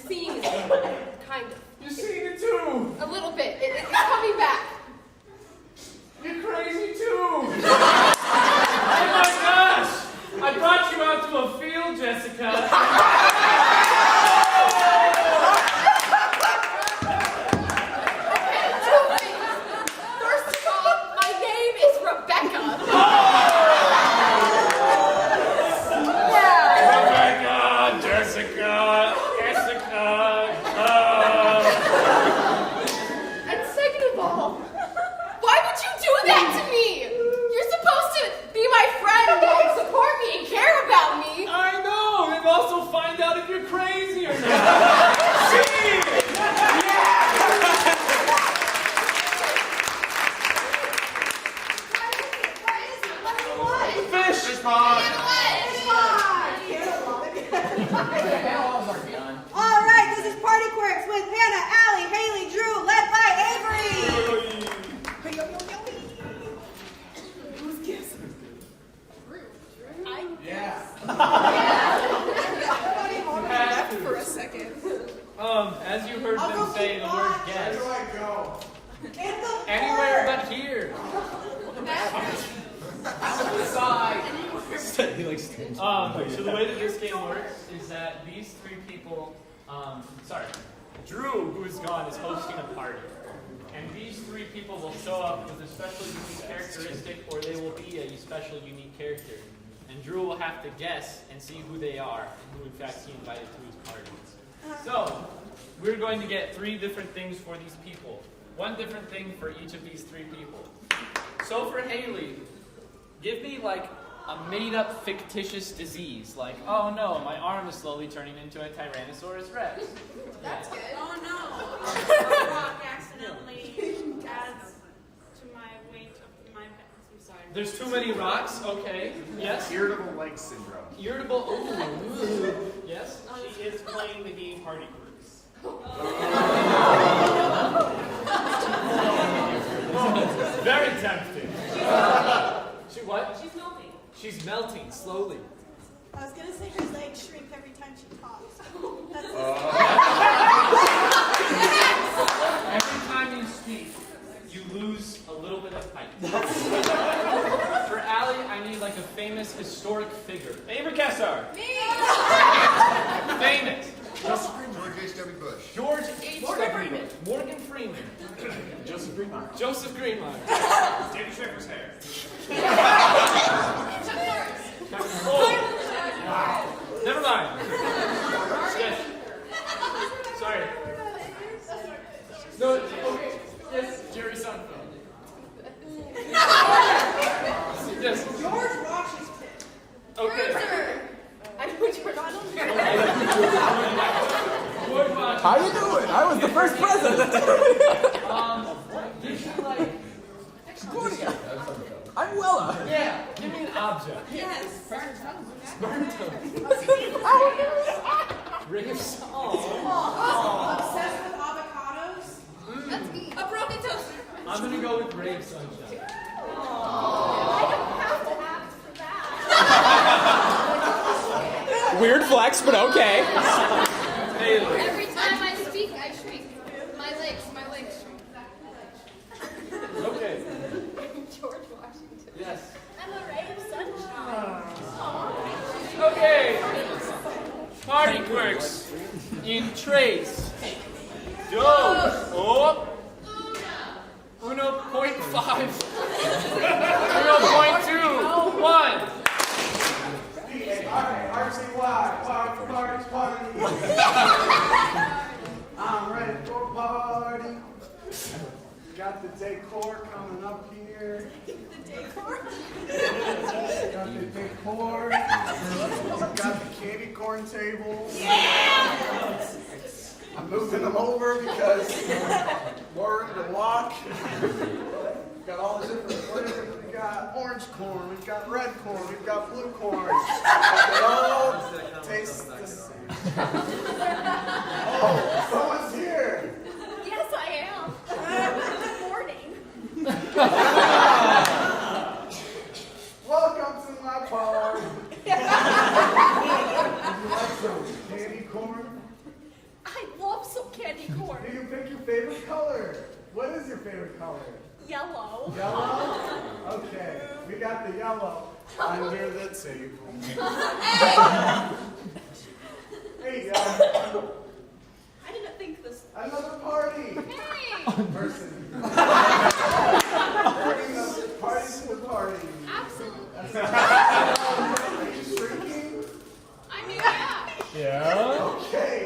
Fog. All right, this is Party Quirks with Hannah, Allie, Haley, Drew, led by Avery. Who's guessing? Yeah. For a second. As you heard them say the word guess. Where do I go? Anywhere but here. So the way that this game works is that these three people, Drew, who's gone, is hosting a party. And these three people will show up with a special unique characteristic, or they will be a special unique character. And Drew will have to guess and see who they are and who in fact he invited to his party. So, we're going to get 3 different things for these people. 1 different thing for each of these 3 people. So for Haley, give me like a made-up fictitious disease. Like, oh no, my arm is slowly turning into a Tyrannosaurus Rex. That's good. Oh no! A rock accidentally adds to my weight of my back. I'm sorry. There's too many rocks? Okay. Yes? Irritable leg syndrome. Irritable, ooh. Yes? She is playing the game Party Quirks. Very tempting. She what? She's melting. She's melting slowly. I was going to say her legs shrink every time she talks. Every time you speak, you lose a little bit of height. For Allie, I need like a famous historic figure. Avery Kessar. Famous. George H.W. Bush. George H.W. Bush. Morgan Freeman. Joseph Greenmeyer. Joseph Greenmeyer. David Schiffer's hair. Oh. Never mind. Yes. Sorry. No, okay. Yes, Jerry Seinfeld. Yes. George Washington. Okay. I know what you're not on How you doing? I was the first president. Did you like... I'm Wella. Yeah, give me an object. Yes. Ribs. Obsessed with avocados. That's me. A broken toaster. I'm gonna go with Ray of Sunshine. I don't have to ask for that. Weird flex, but okay. Haley. Every time I speak, I shrink. My legs shrink. Okay. George Washington. Yes. I'm a ray of sunshine. Okay. Party Quirks. In trace. Dos. Oh. 1.5. 0.2. 1. Party. I'm ready for a party. Got the decor coming up here. The decor. Got the decor. Got the candy corn tables. Yeah! I'm moving them over because we're ready to walk. Got all the different flavors. We got orange corn, we've got red corn, we've got blue corn. They all taste the same. Oh, someone's here. Yes, I am. Good morning. Welcome to my party. Would you like some candy corn? I love some candy corn. Do you pick your favorite color? What is your favorite color? Yellow. Yellow? Okay, we got the yellow under the table. There you go. I didn't think this. Another party. Hey! Person. Bringing the party to the party. Absolutely. Are you shrinking? I mean, yeah. Yeah. Okay.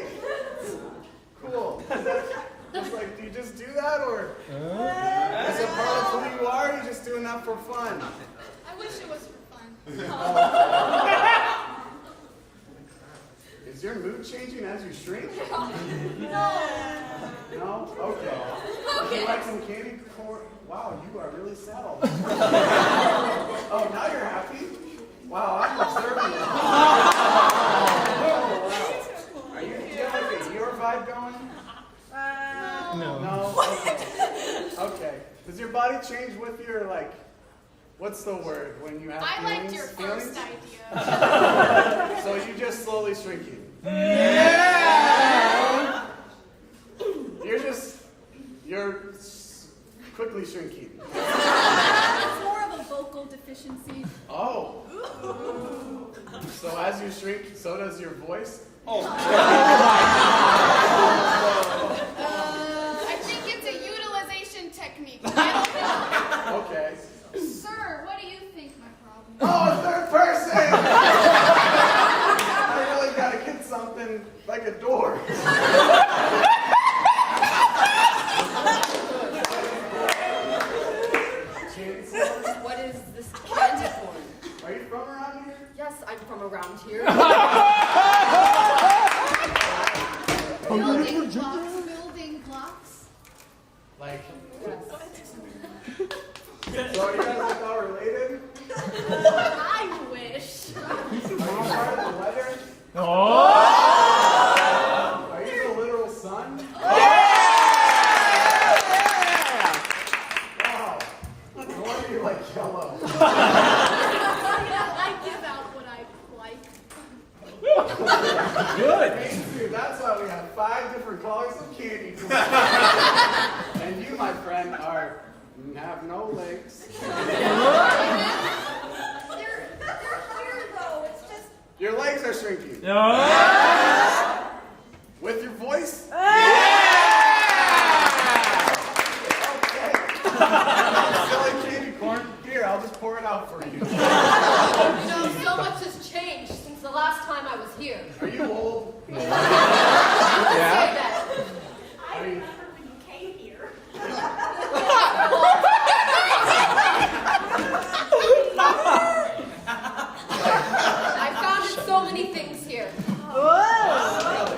Cool. Is that just like, do you just do that, or is it part of who you are? Or are you just doing that for fun? I wish it was for fun. Is your mood changing as you shrink? No. No? Okay. Would Okay. you like some candy Wow, you are really settled. Oh, now you're happy? Wow, body change with your, like, what's the word when you have I feelings? liked your first idea. So you just slowly shrinking. Yeah! You're quickly shrinking. It's more of a vocal deficiency. Oh. So as you shrink, so does your voice? Oh. I think it's a utilization technique. I don't know. Okay. Sir, what do you think my problem is? Oh, a third person! I really gotta get something like a door. What is this candy corn? Are you from around here? Yes, I'm from around here. Building blocks. Like, so are you guys like all related? I wish. Are you part of the weather? Oh! Are you the literal sun? Wow. No wonder you like yellow. I give out what I like. Good. Me too. That's why we have 5 different colors of candy corn. And you, my friend, have no legs. They're here though. It's just. Your legs are shrinking. With your voice? Okay. Silly candy corn. Here, I'll just pour it out for you. You know, so much has changed since the last time I was here. Are you old? Say that. I remember when you came here. I found so many things here. Really?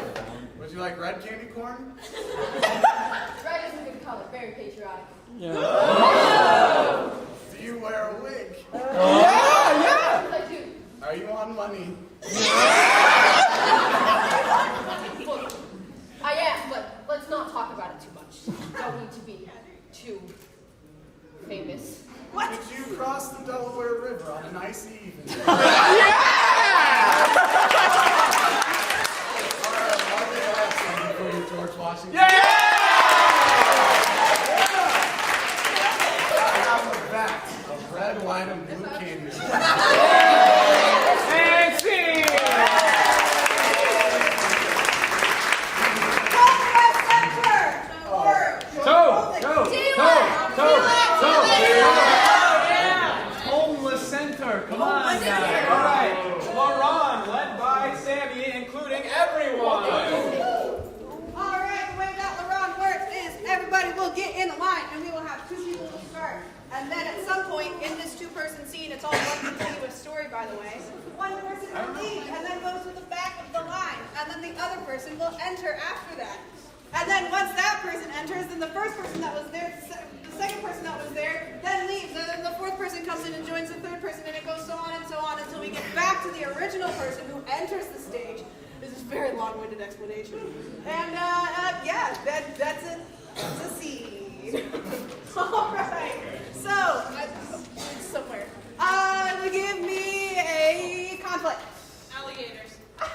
Would you like red candy corn? Red is a good color, very patriotic. Do you wear a wig? Yes, I do. Are you on money? I am, but let's not talk about it too much. Don't need to be too famous. Did you cross the Delaware River on an icy evening? George Washington. I have a vat of red, white, and blue candy. Fancy! Homeless center. Come on, guys. All right. Laurent, led by Sammy, including everyone. All right, the way that LaRon works is everybody will get in a line, and we will have 2 people to start. And then at some point in this 2-person scene, it's all one continuous story, by the way, one person will leave and then go to the back of the line, and then the other person will enter after that. And then once that person enters, then the first person that was there, the second person that was there, then leaves, and then the 4th person comes in and joins the 3rd person, and it goes so on until we get back to the original person who enters the stage. This is a very long-winded explanation. And yeah, that's it. That's a scene. All right. So, it's somewhere. Give me a conflict. Alligators. Come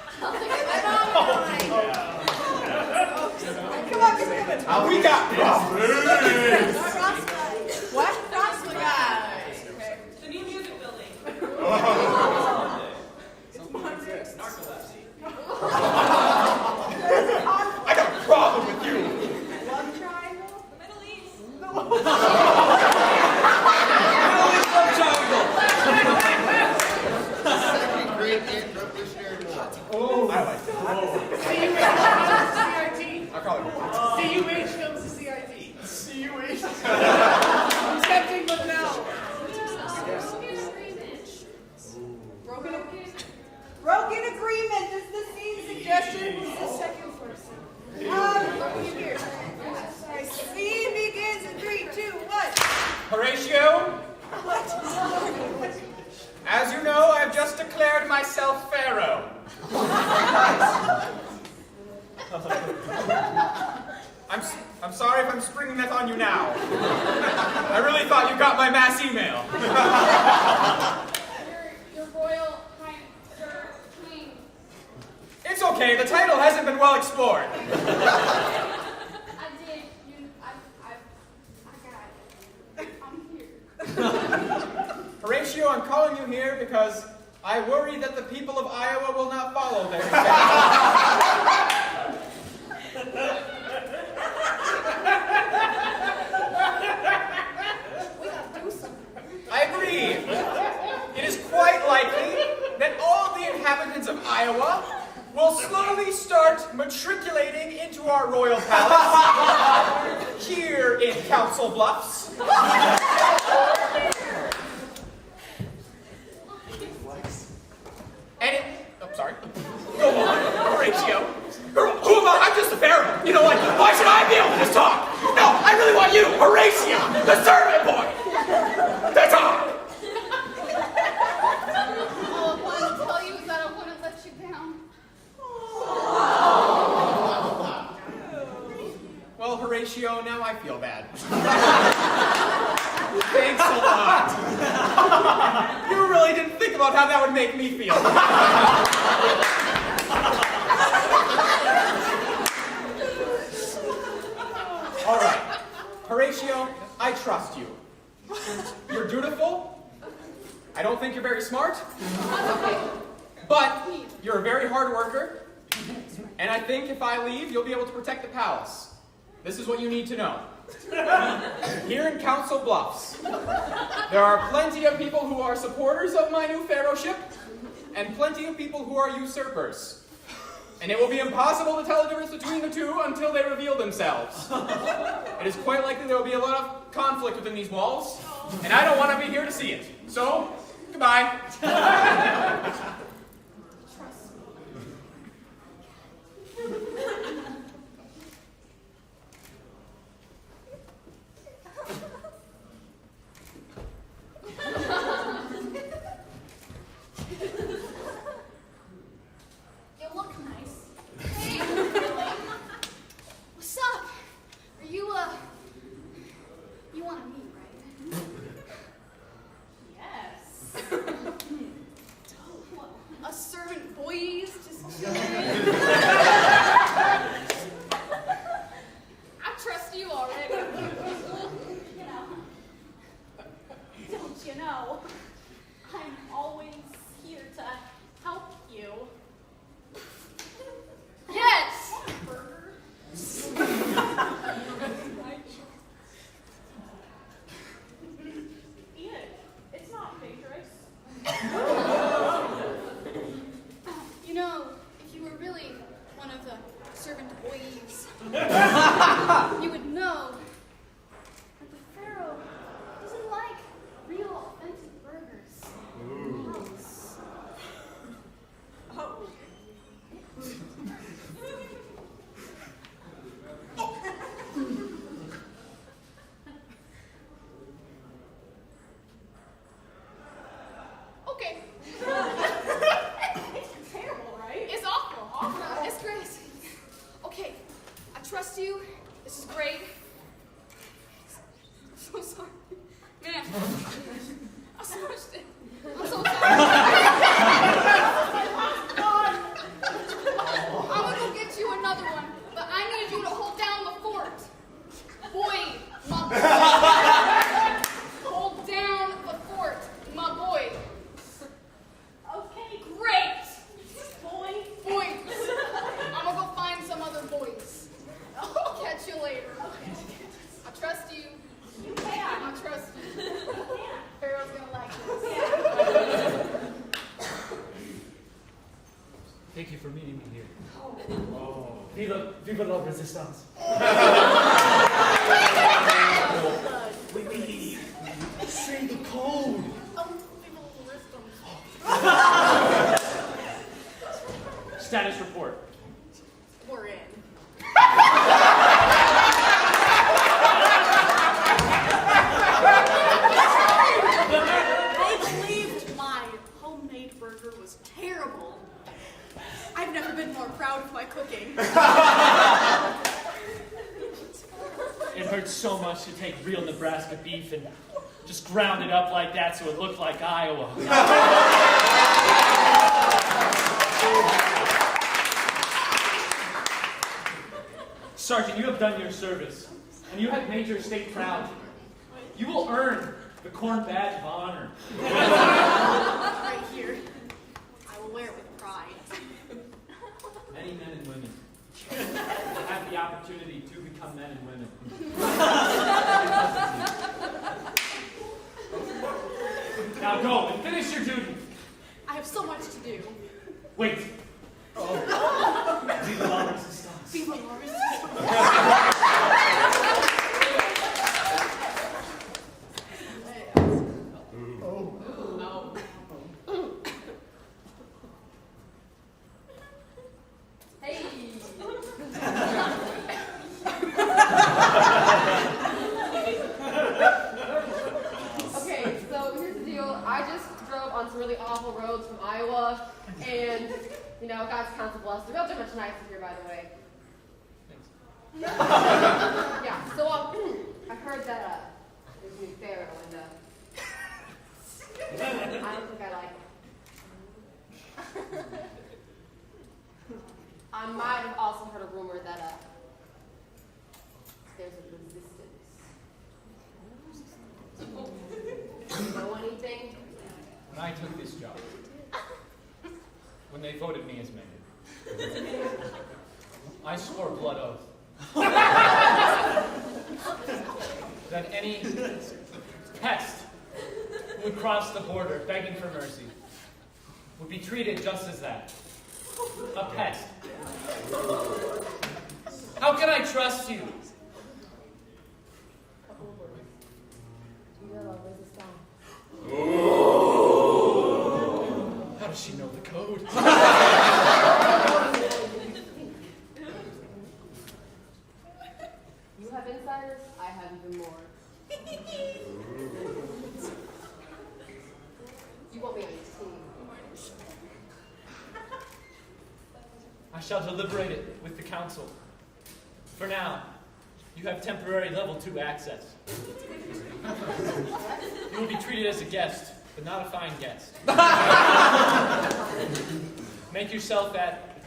on, keep moving. We got Crossbody. What? Crossbody. Okay. The new music building. narcolepsy. I got a problem with you. Love triangle? The Middle East. Second grade and revolutionary war. Oh, I like that. CIT. I call it. CUH comes to CIT. CUH. Accepting, but no. Broken agreement. This is the scene suggestion. This is the second person. Here. Sorry. Scene begins in 3, 2, 1. Horatio, What? as you know, I've just declared myself Pharaoh. I'm sorry if I'm springing that on you now. I really thought you got my mass email. Your Royal Highness, Sir King. It's okay, the title hasn't been well explored. I did. I got it. I'm here. Horatio, I'm calling you here because I worry that the people of Iowa will not follow their example. I agree. It is quite likely that all the inhabitants of Iowa will slowly start matriculating into our royal palace here in Council Bluffs. And it... Oh, sorry. Go on, Horatio. Who am I? I'm just a pharaoh. You know, like, why should I be able to just talk? No, I really want you, Horatio, the servant boy, to talk. All I wanted to tell you is that I wouldn't let you down. Well, Horatio, now I feel bad. Thanks a lot. You really didn't think about how that would make me feel. All right. Horatio, I trust you. You're dutiful. I don't think you're very smart. But you're a very hard worker. And I think if I leave, you'll be able to protect the palace. This is what you need to know. Here in Council Bluffs, there are plenty of people who are supporters of my new pharaohship, and plenty of people who are usurpers. And it will be impossible to tell the difference between the two until they reveal themselves. It is quite likely there will be a lot of conflict within these walls, and I don't want to be here to see it. So, goodbye. You look nice. Hey, what's up? Are you want to meet, right? Yes. A servant boys, just kidding. I trust you already. You know, don't you know? I'm always here to help you. Yes! Eat it. It's not dangerous. You know, if you were really one of the servant boys, you would know that the pharaoh doesn't like real authentic burgers. Oh. Okay. It's terrible, right? It's awful. It's crazy. Okay, I trust you. This is great. I'm so sorry. Man, I smushed it. I'm so sorry. I'm gonna go get you another one, but I need you to hold down the fort. Boy, my boy. Hold down the fort, my boy. Okay, great. Boys. I'm gonna go find some other boys. I'll catch you later. I trust you. You can. I trust you. Pharaoh's gonna like this. Thank you for meeting me here. Viva la resistance. We say the code. Status report. We're in. They believed my homemade burger was terrible. I've never been more proud of my cooking. It It hurts so much to take real Nebraska beef and just ground it up like that so it looked like Iowa. Sergeant, you have done your service, and you have made your state proud. You will earn the Corn Badge of Honor. Right here. I will wear it with pride. Many men and women have the opportunity to become men and women. Now go and finish your duty. I have so much to do. Wait. Viva la resistance. Viva la resistance. Okay, so here's the deal. I just drove on some really awful roads from Iowa, and, you know, God's counsel blessed. The roads are much nicer here, by the way. Yeah, so I heard that there's a new pharaoh, and I don't think I like it. I might have also heard a rumor that there's a resistance. Do you know anything? When I took this job, when they voted me as mayor, I swore a blood oath that any pest who would cross the border begging for mercy would be treated just as that. A pest. How can I trust you? How does she know the code? You have insiders, I have even more. You want me on your team? I shall deliberate it with the council. For now, you have temporary level 2 access. You will be treated as a guest, but not a fine guest. Make yourself at,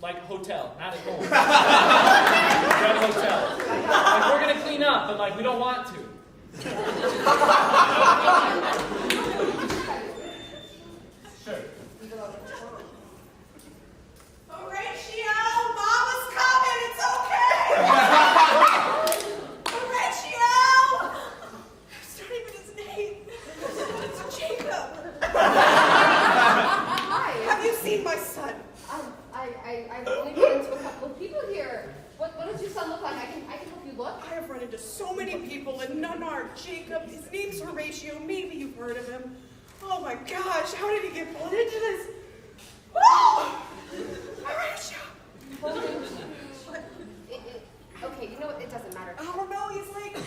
like, hotel, not at home. You're at a hotel. Like, we're gonna clean up, but, like, we don't want to. Sure. Horatio, Mama's coming. It's okay. Horatio. It's not even his name. It's Jacob. Hi. Have you seen my son? I've only run into a couple of people here. What does your son look like? I can help you look. I have run into so many people and none are Jacob. His name's Horatio. Maybe you've heard of him. Oh my gosh, how did he get pulled into this? Oh! Horatio! Okay, you know what? It doesn't matter. I don't know, he's like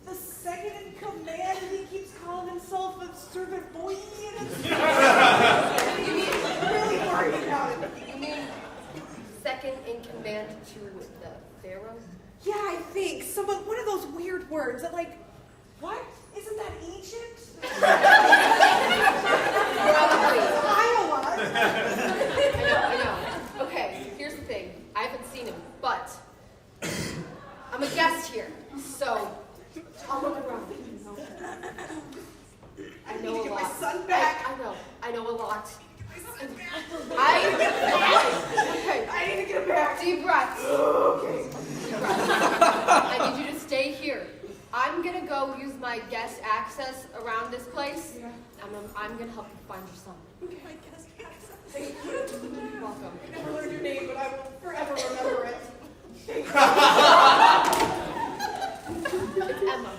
the second in command and he keeps calling himself a servant boy. I'm really worried about it. You mean second in command to the pharaoh? Yeah, I think. One of those weird words that like, what? Isn't that Egypt? Iowa. I know. Okay, here's the thing. I haven't seen him, but I'm a guest here, so I'll look around. I know a lot. My son back. I know a lot. Okay. I need to get him back. Deep breaths. Okay. Deep breaths. I need you to stay here. I'm gonna go use my guest access around this place. Yeah. I'm gonna help you find your son. Okay, I guess. Thank you. You're welcome. I never learned your name, but I will forever remember it. It's Emma.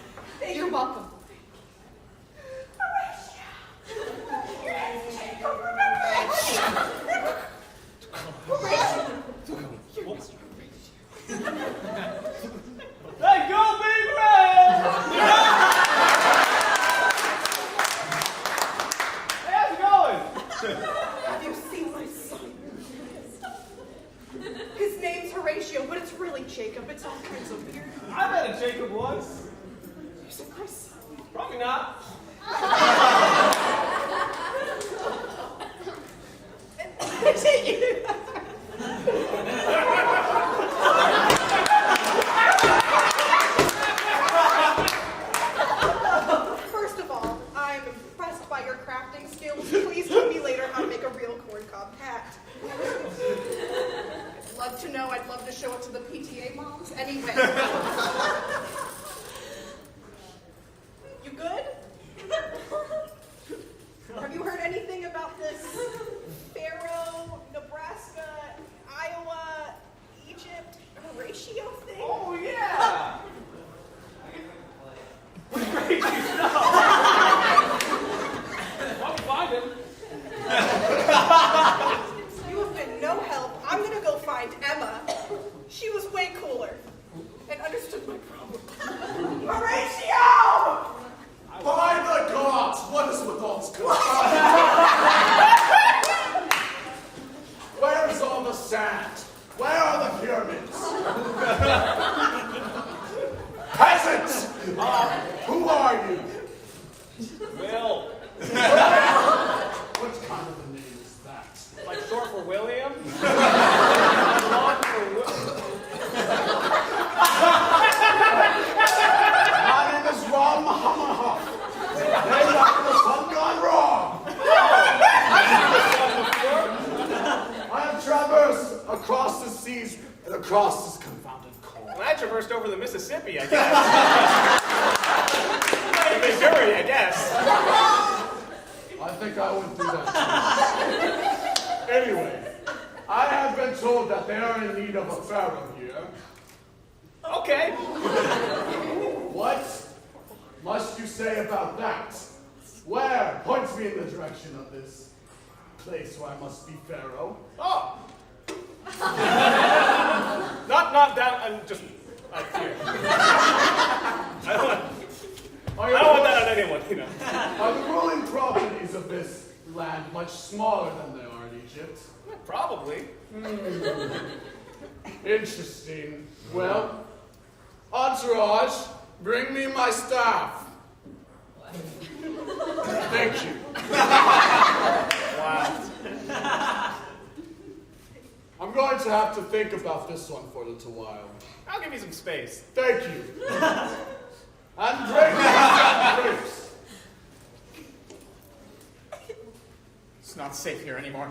You're welcome. Hey, go Big Red! Hey, how's it going? Have you seen my son? His name's Horatio, but it's really Jacob. Jacob. It's all kinds of weird. I met a Jacob once. Is it my son? Probably not. Is it you? First of all, I'm impressed by your crafting skills. Please tell me later how to make a real corncob hat. I'd love to know. I'd love to show it to the PTA moms. Anyway. You good? Have you heard anything about this Pharaoh, Nebraska, Iowa, Egypt, Horatio thing? Oh, yeah. What grade do you know? I'll find him. You have been no help. I'm going to go find Emma. She was way cooler and understood my problem. Horatio! By the gods, what is with all this Where is all the sand? Where are the pyramids? Peasants! Who are you? Will. What kind of a name is that? Like short for William? Long for Will. My name is Ron Mahamaha. Named after the sun gone wrong. I have traversed across the seas and across this confounded cold. Well, I traversed over the Mississippi, I guess. Missouri, I guess. I think I went through that too. Anyway, I have been told that they are in need of a pharaoh here. Okay. What must you say about that? Where? Point me in the direction of this place where I must be pharaoh. Oh. Not down, I'm just here. I don't want that on anyone, you know. Are the ruling properties of this land much smaller than they are in Egypt? Probably. Interesting. Well, entourage, bring me my staff. Thank you. Wow. I'm going to have to think about this one for a little while. I'll give you some space. Thank you. And bring me some grapes. It's not safe here anymore.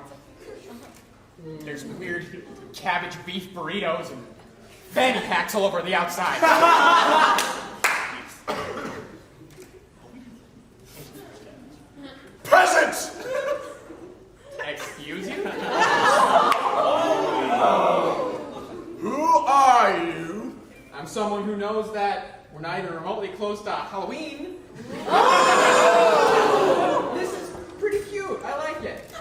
There's weird cabbage beef burritos and fanny packs all over the outside. Present! Excuse you? Who are you? I'm someone who knows that we're not even remotely close to Halloween. This is pretty cute. I like it.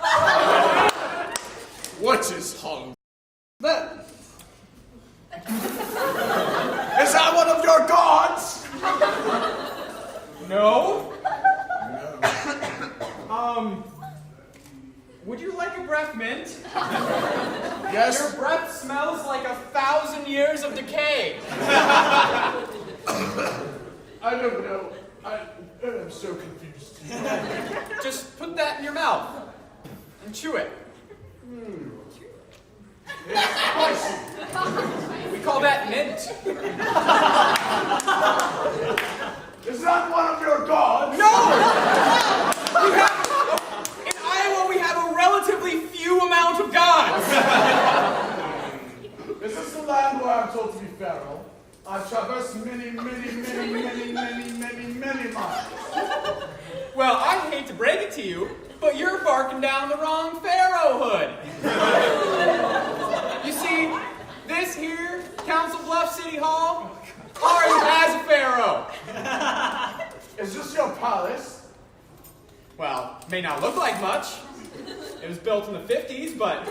What is Halloween? Is that one of your gods? No? Would you like a breath mint? Yes. Your breath smells like 1,000 years of decay. I don't know. I'm so confused. Just put that in your mouth and chew it. It's spicy. We call that mint. Is that one of your gods? No! In Iowa, we have a relatively few amount of gods. Is this the land where I'm told to be pharaoh? I've traversed many miles. Well, I hate to break it to you, but you're barking down the wrong pharaohhood. You see, this here, Council Bluff City Hall, already has a pharaoh. Is this your palace? Well, may not look like much. It was built in the 50s, but...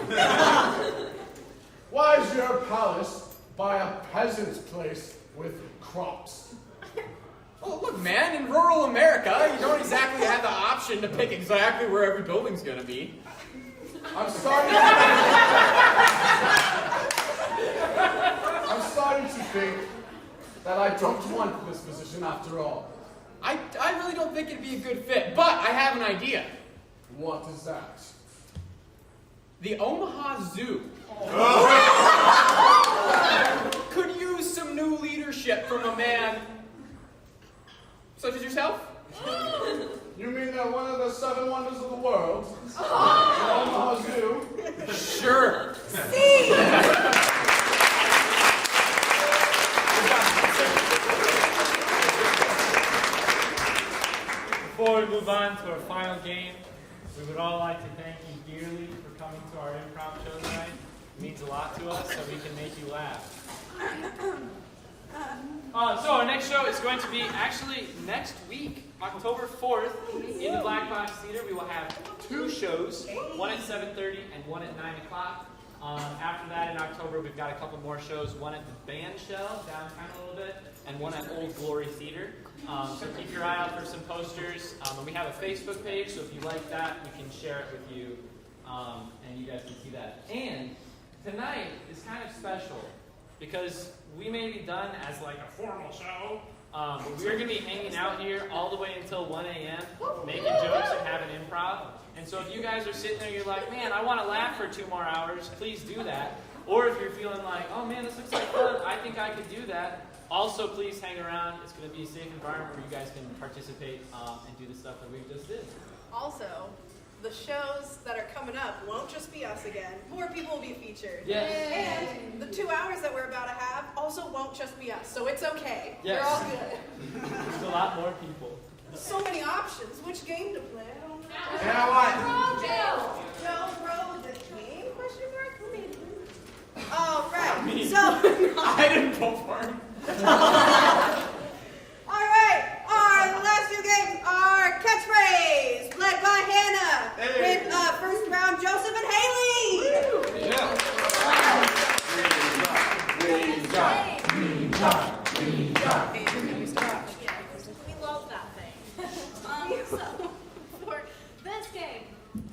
Why is your palace by a peasant's place with crops? Oh, look, man, in rural America, you don't exactly have the option to pick exactly where every building's going to be. I'm starting why did you think that I don't want this position after all? I really don't think it'd be a good fit, but I have an idea. What is that? The Omaha Zoo could use some new leadership from a man such as yourself. You mean that one of the 7 wonders of the world, the Omaha Zoo? Sure. See? Before we move on to our final game, we would all like to thank you dearly for coming to our improv show tonight. It means a lot to us, so we can make you laugh. So our next show is going to be actually next week, October 4th, in the Black Box Theater. We will have 2 shows, one at 7:30 and one at 9 o'clock. After that, in October, we've got a couple more shows, one at the Band Shell, downtown a little bit, and one at Old Glory Theater. So keep your eye out for some posters. And we have a Facebook page, so if you like that, we can share it with you, and you guys can see that. And tonight is kind of special, because we may be done as like a formal show, but we're going to be hanging out here all the way until 1 a.m., making jokes and having improv. And so if you guys are sitting there, you're like, man, I want to laugh for 2 more hours, please do that. Or if you're feeling like, oh man, this looks like fun, I think I could do that, also please hang around. It's going to be a safe environment where you guys can participate and do the stuff that we just did. Also, the shows that are coming up won't just be us again. More people will be featured. Yes. And the 2 hours that we're about to have also won't just be us, so it's okay. Yes. We're all good. There's a lot more people. So many options. Which game to play? I don't know. Yeah, what? Joe, bro, the game? Question mark? Who made it? Oh, right. Me. So, I didn't go for him. all right. Our last 2 games are catchphrase, led by Hannah, with first round Joseph and Haley. We love that thing. So, for this game,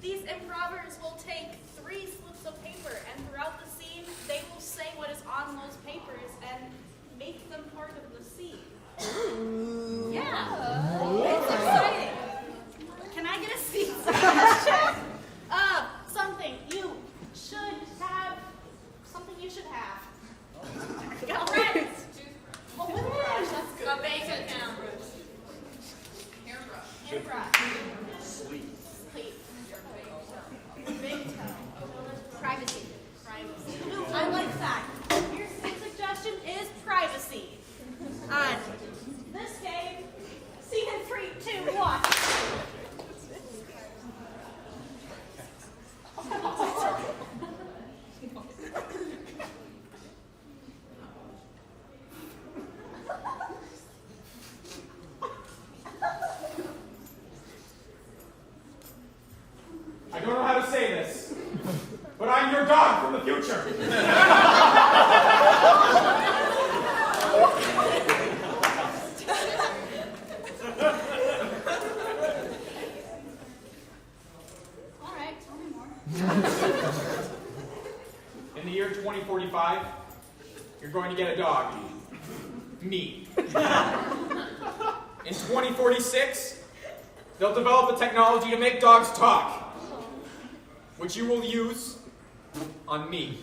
these improvers will take 3 slips of paper, and throughout the scene, they will say what is on those papers and make them part of the scene. Yeah, it's exciting. Can I get a seat suggestion? Something you should have. Something you should have. All right. Well, what is? That's good. A bacon Hairbrush. Sleep. Big toe. Privacy. I like that. Your suggestion is privacy. On this game, scene in 3, 2, 1. I don't know how to say this, but I'm your dog from the future. All right, tell me more. In the year 2045, you're going to get a dog. Me. In 2046, they'll develop a technology to make dogs talk, which you will use on me.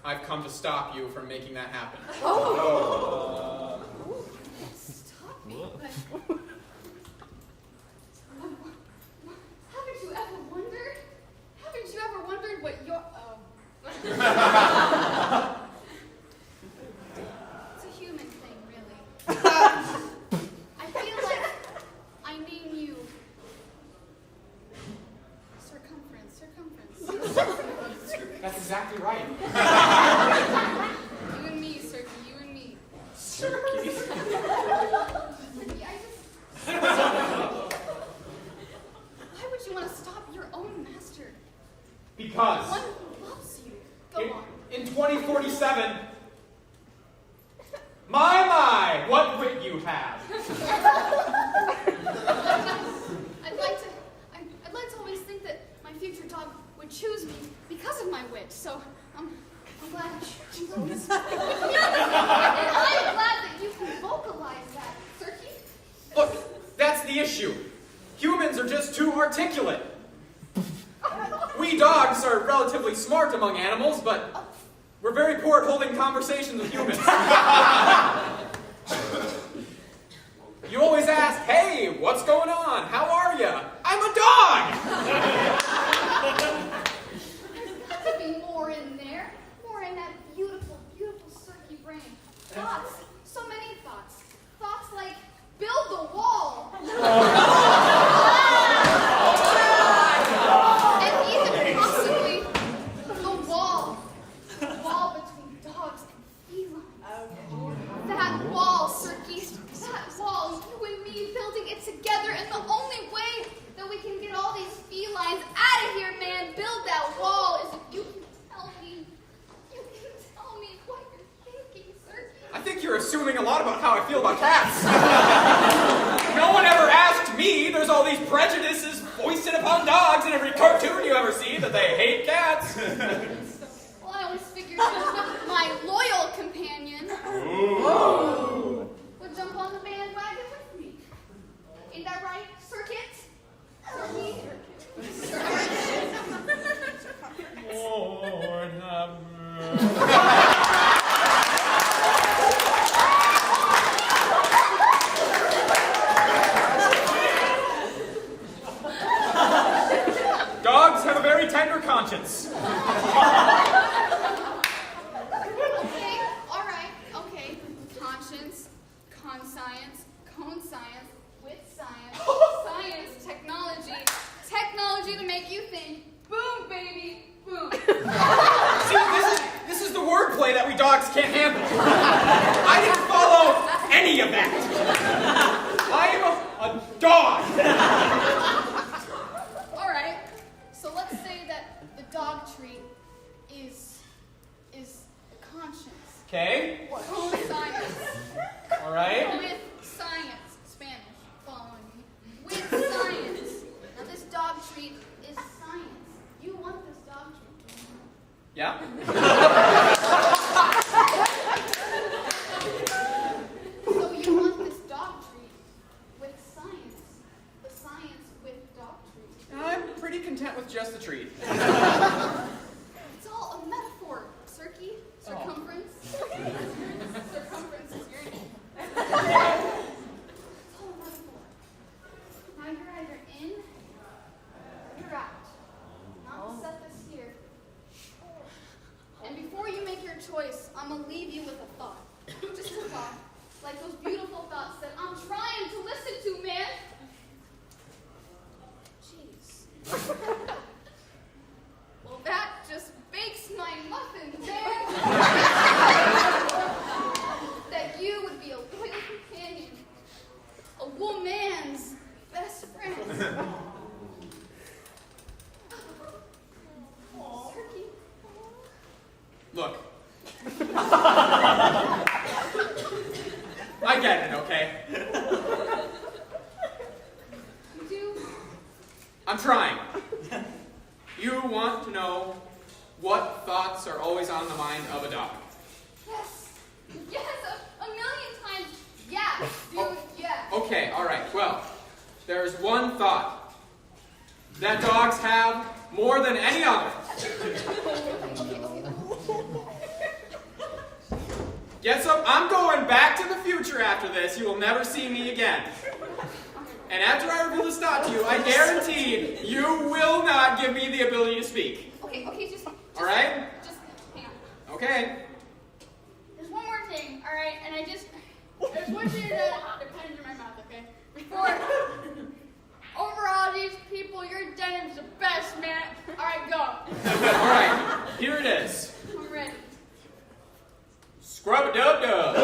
I've come to stop you from making that happen. Stop me. Haven't you ever wondered? Haven't you ever wondered what your... Oh. It's a human thing, really. I feel like I name you... Circumference. That's exactly right. You and me, Cirky, you and me. Cirky. Why would you want to stop your own master? Because One who loves you. Go on. in 2047, my, what wit you have. I'd like to always think that my future dog would choose me because of my wit. So, issue. Humans are just too articulate. We dogs are relatively smart among animals, but we're very poor at holding conversations with humans. You always ask, hey, what's going on? How are you? I'm a dog! There's got to be more in there. More in that beautiful, beautiful Cirky brain. Thoughts. So many thoughts. Thoughts like, build the wall. And even possibly the wall. The wall between dogs and felines. That wall, Cirky. That wall, you and me building it together. And the only way that we can get all these felines out of here, man, build that wall, is if you can tell me what you're thinking, Cirky. I think you're assuming a lot about how I feel about cats. No one ever asked me. There's all these prejudices foisted upon dogs in every cartoon you ever see that they hate cats. Well, I always figured my loyal companion would jump on the bandwagon with me. Ain't that right, Circuit? Circuit? Lord have Dogs have a very tender conscience. Okay, all right, okay. Conscience, conscience, cone science, with science, science, technology to make you think. Boom, baby, boom. See, this is the wordplay that we dogs can't handle. I didn't follow any of that. I am a dog. All right, so let's say that the dog treat is conscience. Okay. Cone science. All right. With science. Spanish. Following me. With science. Now this dog treat is science. You want this dog treat. Yeah. So you want this dog treat with science. The science with dog treat. I'm pretty content with just the treat. It's all a metaphor. Cirky. Circumference. Circumference is your name. It's all a metaphor. Now you're either in or you're out. Now I'm gonna set this here. And before you make your choice, I'm gonna leave you with a thought. Just a thought. Like those beautiful thoughts that I'm trying to listen to, man. Jeez. Well, that just bakes my muffin, man. That you would be a loyal companion. A woman's best friend. Cirky. Look. I get it, okay? You do? I'm trying. You want to know what thoughts are always on the mind of a dog. Yes. Yes, a million times. Yeah, dude, yeah. Okay, all right. Well, there's one thought that dogs have more than any other. Get some. I'm going back to the future after this. You will never see me again. And after I reveal this thought to you, I guarantee you will not give me the ability to speak. Okay, just all right? Just hang on. Okay. There's one more thing, all right? And I just want you to depend in my mouth, okay? Before, over all these people, your denim's the best, man. All right, go. All right, here it is. I'm ready. Scrub-a-dub-dub.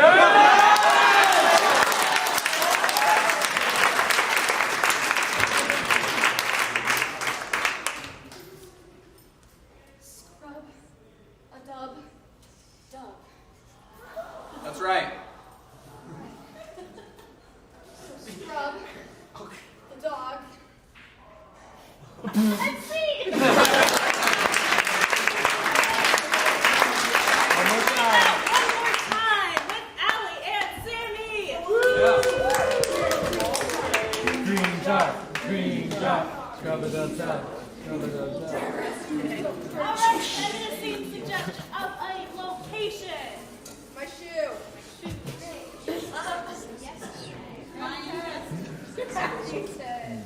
Scrub-a-dub-dub. That's right. So scrub the dog. Let's see. One more time with Allie and Sammy. Green green dot, scrub it outside, scrub it outside. All right, I need a scene suggestion of a location. My shoe. Yes. She said.